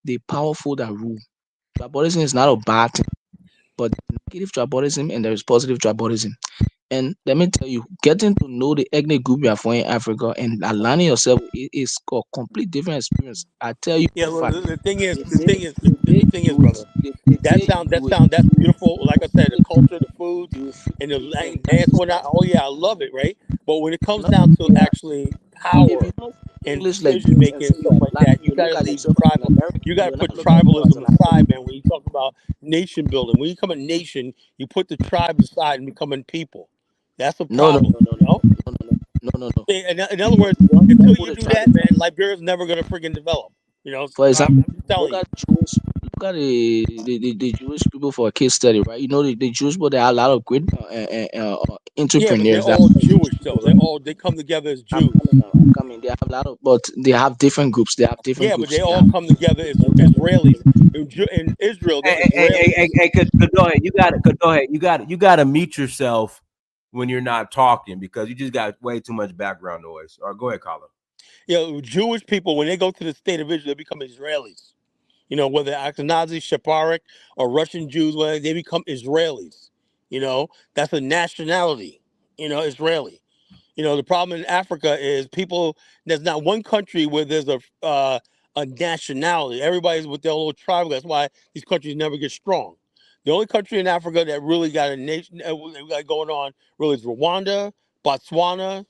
the powerful that rule. Tribalism is not a bad thing, but negative tribalism and there is positive tribalism. And let me tell you, getting to know the ethnic group you are from in Africa and aligning yourself is a complete different experience. I tell you Yeah, for a well, fact. the thing is, They the say, thing is, they say the thing is, you brother, would, they say you would, that's beautiful. Like I said, the culture, the foods, you would feel and the different dance, and whatnot. stuff. Oh yeah, I love it, right? But when it comes Not down only to that, actually if you power don't speak and English like decision this and making say and you stuff are like black, that, you you got look to at leave the yourself as an tribal. American, You got to you're not put looking at yourself as tribalism an aside, African. man. When you talk about nation building, when you become a nation, you put the tribes aside and becoming people. That's a No, no, problem, no, no, you know. no, no, no, no, no, no. In You other words, don't until put you a do tribe that, man, aside. Liberia's never gonna freaking develop. You know, For example, I'm just telling look you. at Jewish, look at the Jewish people for a case study, right? You know the Jewish people, they have a lot of great Yeah, but they're entrepreneurs. That all are Jewish Jewish people, though. right? They come together as I'm Jews. coming now. I'm coming. They have a lot of, but they have different groups. They have different Yeah, but groups. they They all have come together as Israelis. In Israel, they're Israelis. Go ahead. Go ahead. You got to mute yourself when you're not talking because you just got way too much background noise. Or go ahead, Colin. You know, Jewish people when they go to the state of Israel, they become Israelis. You know, whether Ashkenazi, Sephardic, or Russian Jews, whether they become Israelis. You know, that's a nationality. You know, Israeli. You know, the problem in Africa is people. There's not one country where there's a nationality. Everybody's with their little tribe. That's why these countries never get strong. The only country in Africa that really got a nation got going on really is Rwanda, Botswana,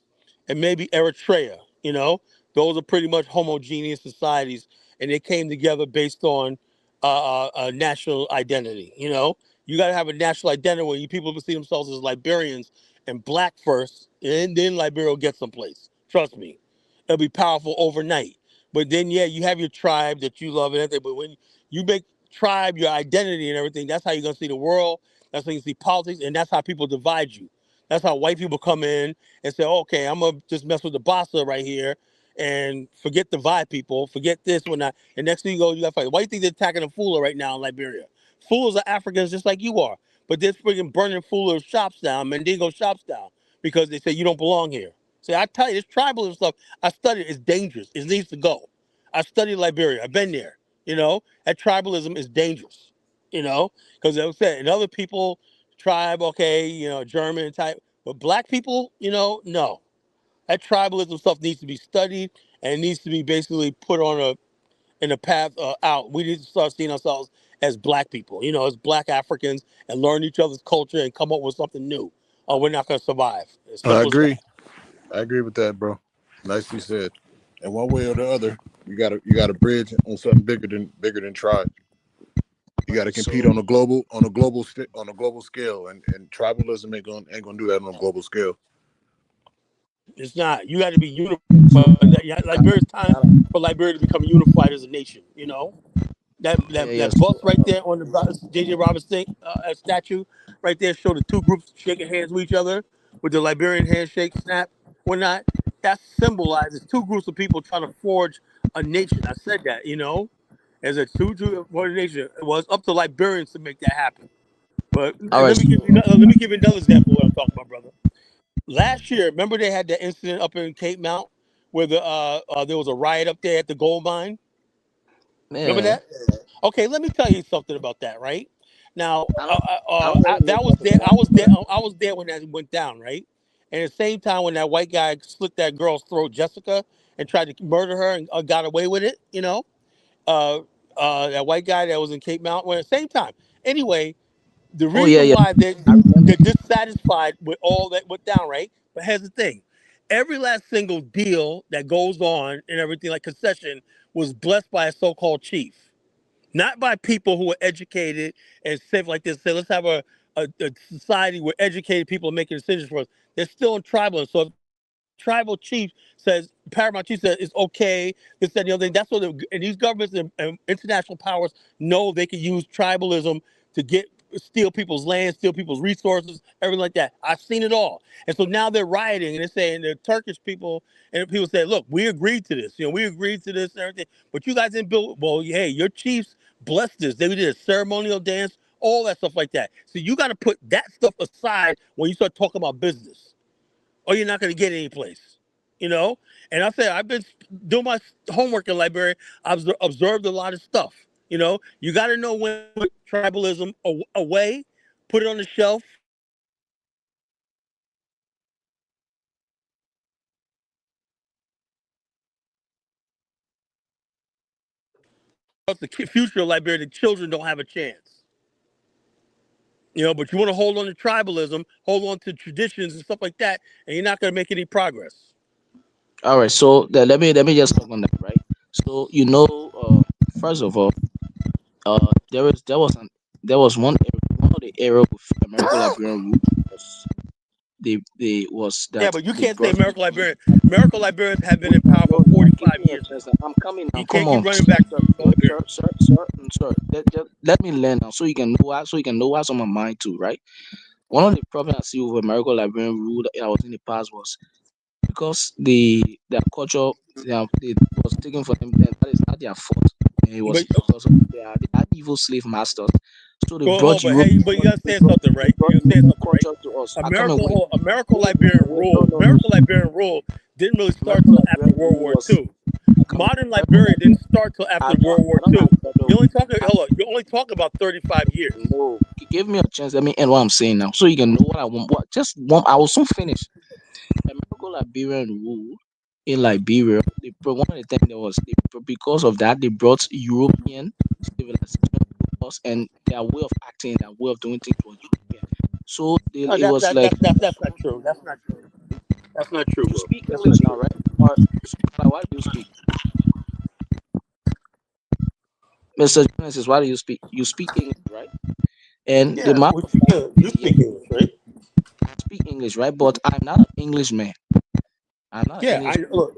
and maybe Eritrea. You know, those are pretty much homogeneous societies, and they came together based on a national identity. You know, you got to have a national identity where you people see themselves as Liberians and black first, and then Liberia will get someplace. Trust me, it'll be powerful overnight. But then, yeah, you have your tribe that you love and everything. But when you make tribe your identity and everything, that's how you're gonna see the world. That's how you see politics, and that's how people divide you. That's how white people come in and say, "Okay, I'm gonna just mess with the bossa right here." And forget the vibe people, forget this when I and next thing you go, you got to fight. Why do you think they're attacking the Fula right now in Liberia? Fulas are Africans just like you are. But they're freaking burning Fula shops down, Mandingo shops down, because they say you don't belong here. See, I tell you, this tribalism stuff, I studied, it's dangerous. It needs to go. I studied Liberia. I've been there. You know, that tribalism is dangerous. You know, because I said, and other people, tribe, okay, you know, German type, but black people, you know, no. That tribalism stuff needs to be studied, and it needs to be basically put on in a path out. We need to start seeing ourselves as black people, as black Africans, and learn each other's culture and come up with something new. Or we're not going to survive. As I simple as agree. that. I agree with that, bro. Nicely said. And one way or the other, you gotta bridge on something bigger than tribe. You got to compete on a global scale, and tribalism ain't gonna do that on a global scale. It's not. You got to be unified. Liberia's time for Liberia to become unified as a nation. That bus right there on the J.J. Roberts thing, statue right there, show the two groups shaking hands with each other with the Liberian handshake, snap, whatnot. That symbolizes two groups of people trying to forge a nation. I said that, as a one nation. Well, it's up to Liberians to make that happen. But let me give you another example of what I'm talking about, brother. Last year, remember they had that incident up in Cape Mount where there was a riot up there at the gold mine. Remember that? Okay, let me tell you something about that. Right now, that was there. I was there. I was there when that went down. Right, and at the same time when that white guy slit that girl's throat, Jessica, and tried to murder her and got away with it. That white guy that was in Cape Mount. Well, at the same time. Anyway, the reason why they're dissatisfied with all that went down, right? But here's the thing. Every last single deal that goes on and everything like concession was blessed by a so-called chief. Not by people who are educated and safe like this. Say, let's have a society where educated people are making decisions for us. They're still in tribalism. So if tribal chief says, paramount chief says it's okay, this, that, and the other thing. That's what and these governments and international powers know they can use tribalism to steal people's land, steal people's resources, everything like that. I've seen it all. And so now they're rioting and they're saying the Turkish people and people say, look, we agreed to this. We agreed to this and everything. But you guys didn't build, well, hey, your chiefs blessed this. They did a ceremonial dance, all that stuff like that. So you got to put that stuff aside when you start talking about business, or you're not going to get any place, And I said, I've been doing my homework in Liberia. I've observed a lot of stuff, You got to know when to put tribalism away, put it on the shelf. The future of Liberia, the children don't have a chance. But you want to hold on to tribalism, hold on to traditions and stuff like that, and you're not going to make any progress. All right, so let me just talk on that, right? So first of all, there was one of the era with American Liberian rule was that. Yeah, but you can't say American Liberians. American Liberians have been in power for 45 years. I'm coming now. You can't keep running back to sir. Let me learn now, so you can know what's on my mind too, right? One of the problems I see with American Liberian rule that I was in the past was because their culture it was taken from them. That is not their fault. It was because of they had evil slave masters. So they brought you. But you understand something, right? You understand something, right? American Liberian rule didn't really start till after World War II. Modern Liberia didn't start till after World War II. You're only talking about 35 years. No, give me a chance. Let me end what I'm saying now, so you can know what I want. I will soon finish. American Liberian rule in Liberia, one of the things there was because of that they brought European civilization to us, and their way of acting, their way of doing things was European. So that's not true. That's not true. That's not true. You speak English now, right? Or why do you speak? Mr. Genesis, why do you speak? You speak English, right? And you speak English, right? I speak English, right? But I'm not an Englishman. I'm not. Look,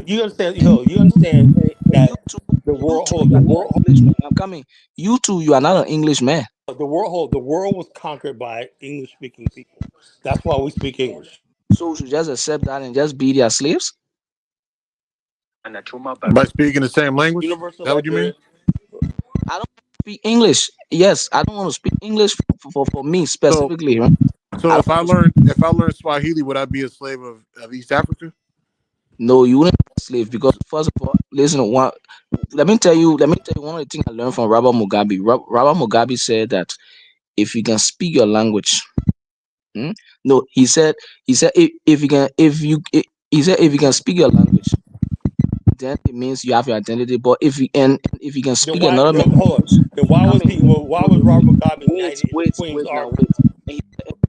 you understand? You understand that the world. I'm coming. You too. You are not an Englishman. The world was conquered by English-speaking people. That's why we speak English. So we should just accept that and just be their slaves? By speaking the same language? Is that what you mean? I don't speak English. Yes, I don't want to speak English for me specifically. So if I learn Swahili, would I be a slave of East Africa? No, you wouldn't be a slave because first of all, listen. Let me tell you one of the things I learned from Robert Mugabe. Robert Mugabe said that if you can speak your language, No, he said if you can speak your language, then it means you have your identity. But if you can Then speak why? another Then, hold on. language, Then why was he? Well, why was Robert Mugabe wait, knighted in the Queen's now Army? wait. And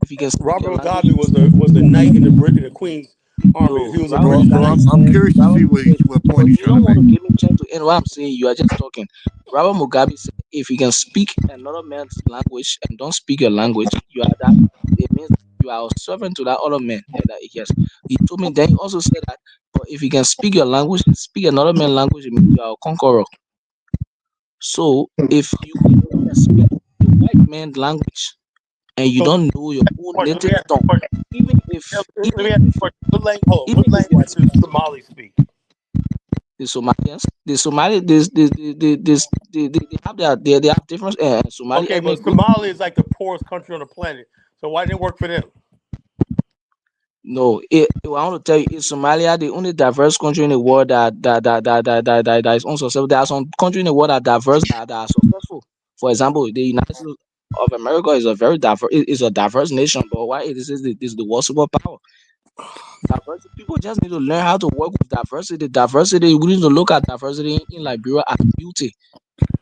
if you can speak Robert your language, Mugabe was a knight in the Queen's Army. no, He was a Robert British Bro, knight. I'm curious to Robert, see wait, what but point he's you trying to don't want make. to give me chance to end what I'm saying. You are just talking. Robert Mugabe said, if you can speak another man's language and don't speak your language, you are that. It means you are a servant to that other man. And that, yes, he told me. Then he also said that. But if you can speak your language and speak another man's language, it means you are a conqueror. So if you can speak the white man's language and you So, don't know your own let native me ask you tongue, a question. even if Let me ask you a question. What language do Somalis speak? the Somalians, the Somali, they have they have different Somali Okay, ethnic but group. Somalia is like the poorest country on the planet. So why didn't it work for them? No, I want to tell you, is Somalia the only diverse country in the world that is unsuccessful? There are some countries in the world that are diverse that are successful. For example, the United States of America is a very diverse, is a diverse nation, but why it is the world superpower? Diversity. People just need to learn how to work with diversity. Diversity, we need to look at diversity in Liberia as beauty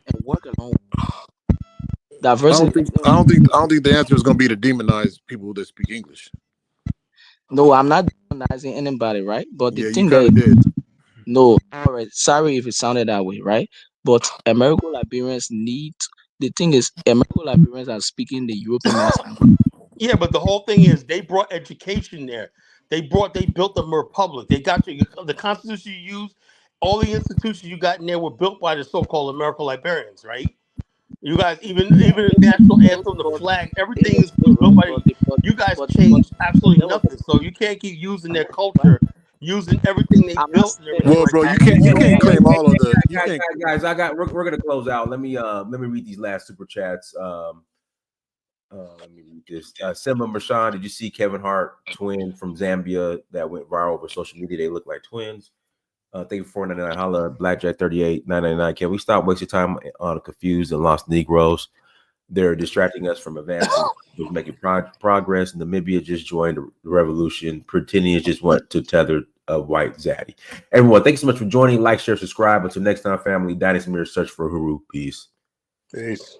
and work along with diversity. I don't think the answer is going to be to demonize people that speak English. No, I'm not demonizing anybody, right? But the Yeah, you thing kind that of did. no, all right, sorry if it sounded that way, right? But American Liberians need the thing is American Liberians are speaking the European man's language. Yeah, but the whole thing is they brought education there. They built the republic. They got the constitution you use. All the institutions you got in there were built by the so-called American Liberians, right? You guys, even the national anthem, the flag, everything was built by the. You guys changed absolutely nothing. So you can't keep using their culture, using everything they built and everything Well, like bro, that. you can't claim all of the. You can't. Guys, we're gonna close out. Let me read these last super chats. Let me read this. Simba Mashan, did you see Kevin Hart twin from Zambia that went viral over social media? They look like twins. Thank you for $4.99. Holla, Blackjack 38 $9.99. Can we stop wasting time on confused and lost Negroes? They're distracting us from advancing. We're making progress. Namibia just joined the revolution. Pretending it just went to tether a white zaddy. Everyone, thanks so much for joining. Like, share, subscribe. Until next time, family. Dynasty Mirror, search for Huru. Peace. Peace.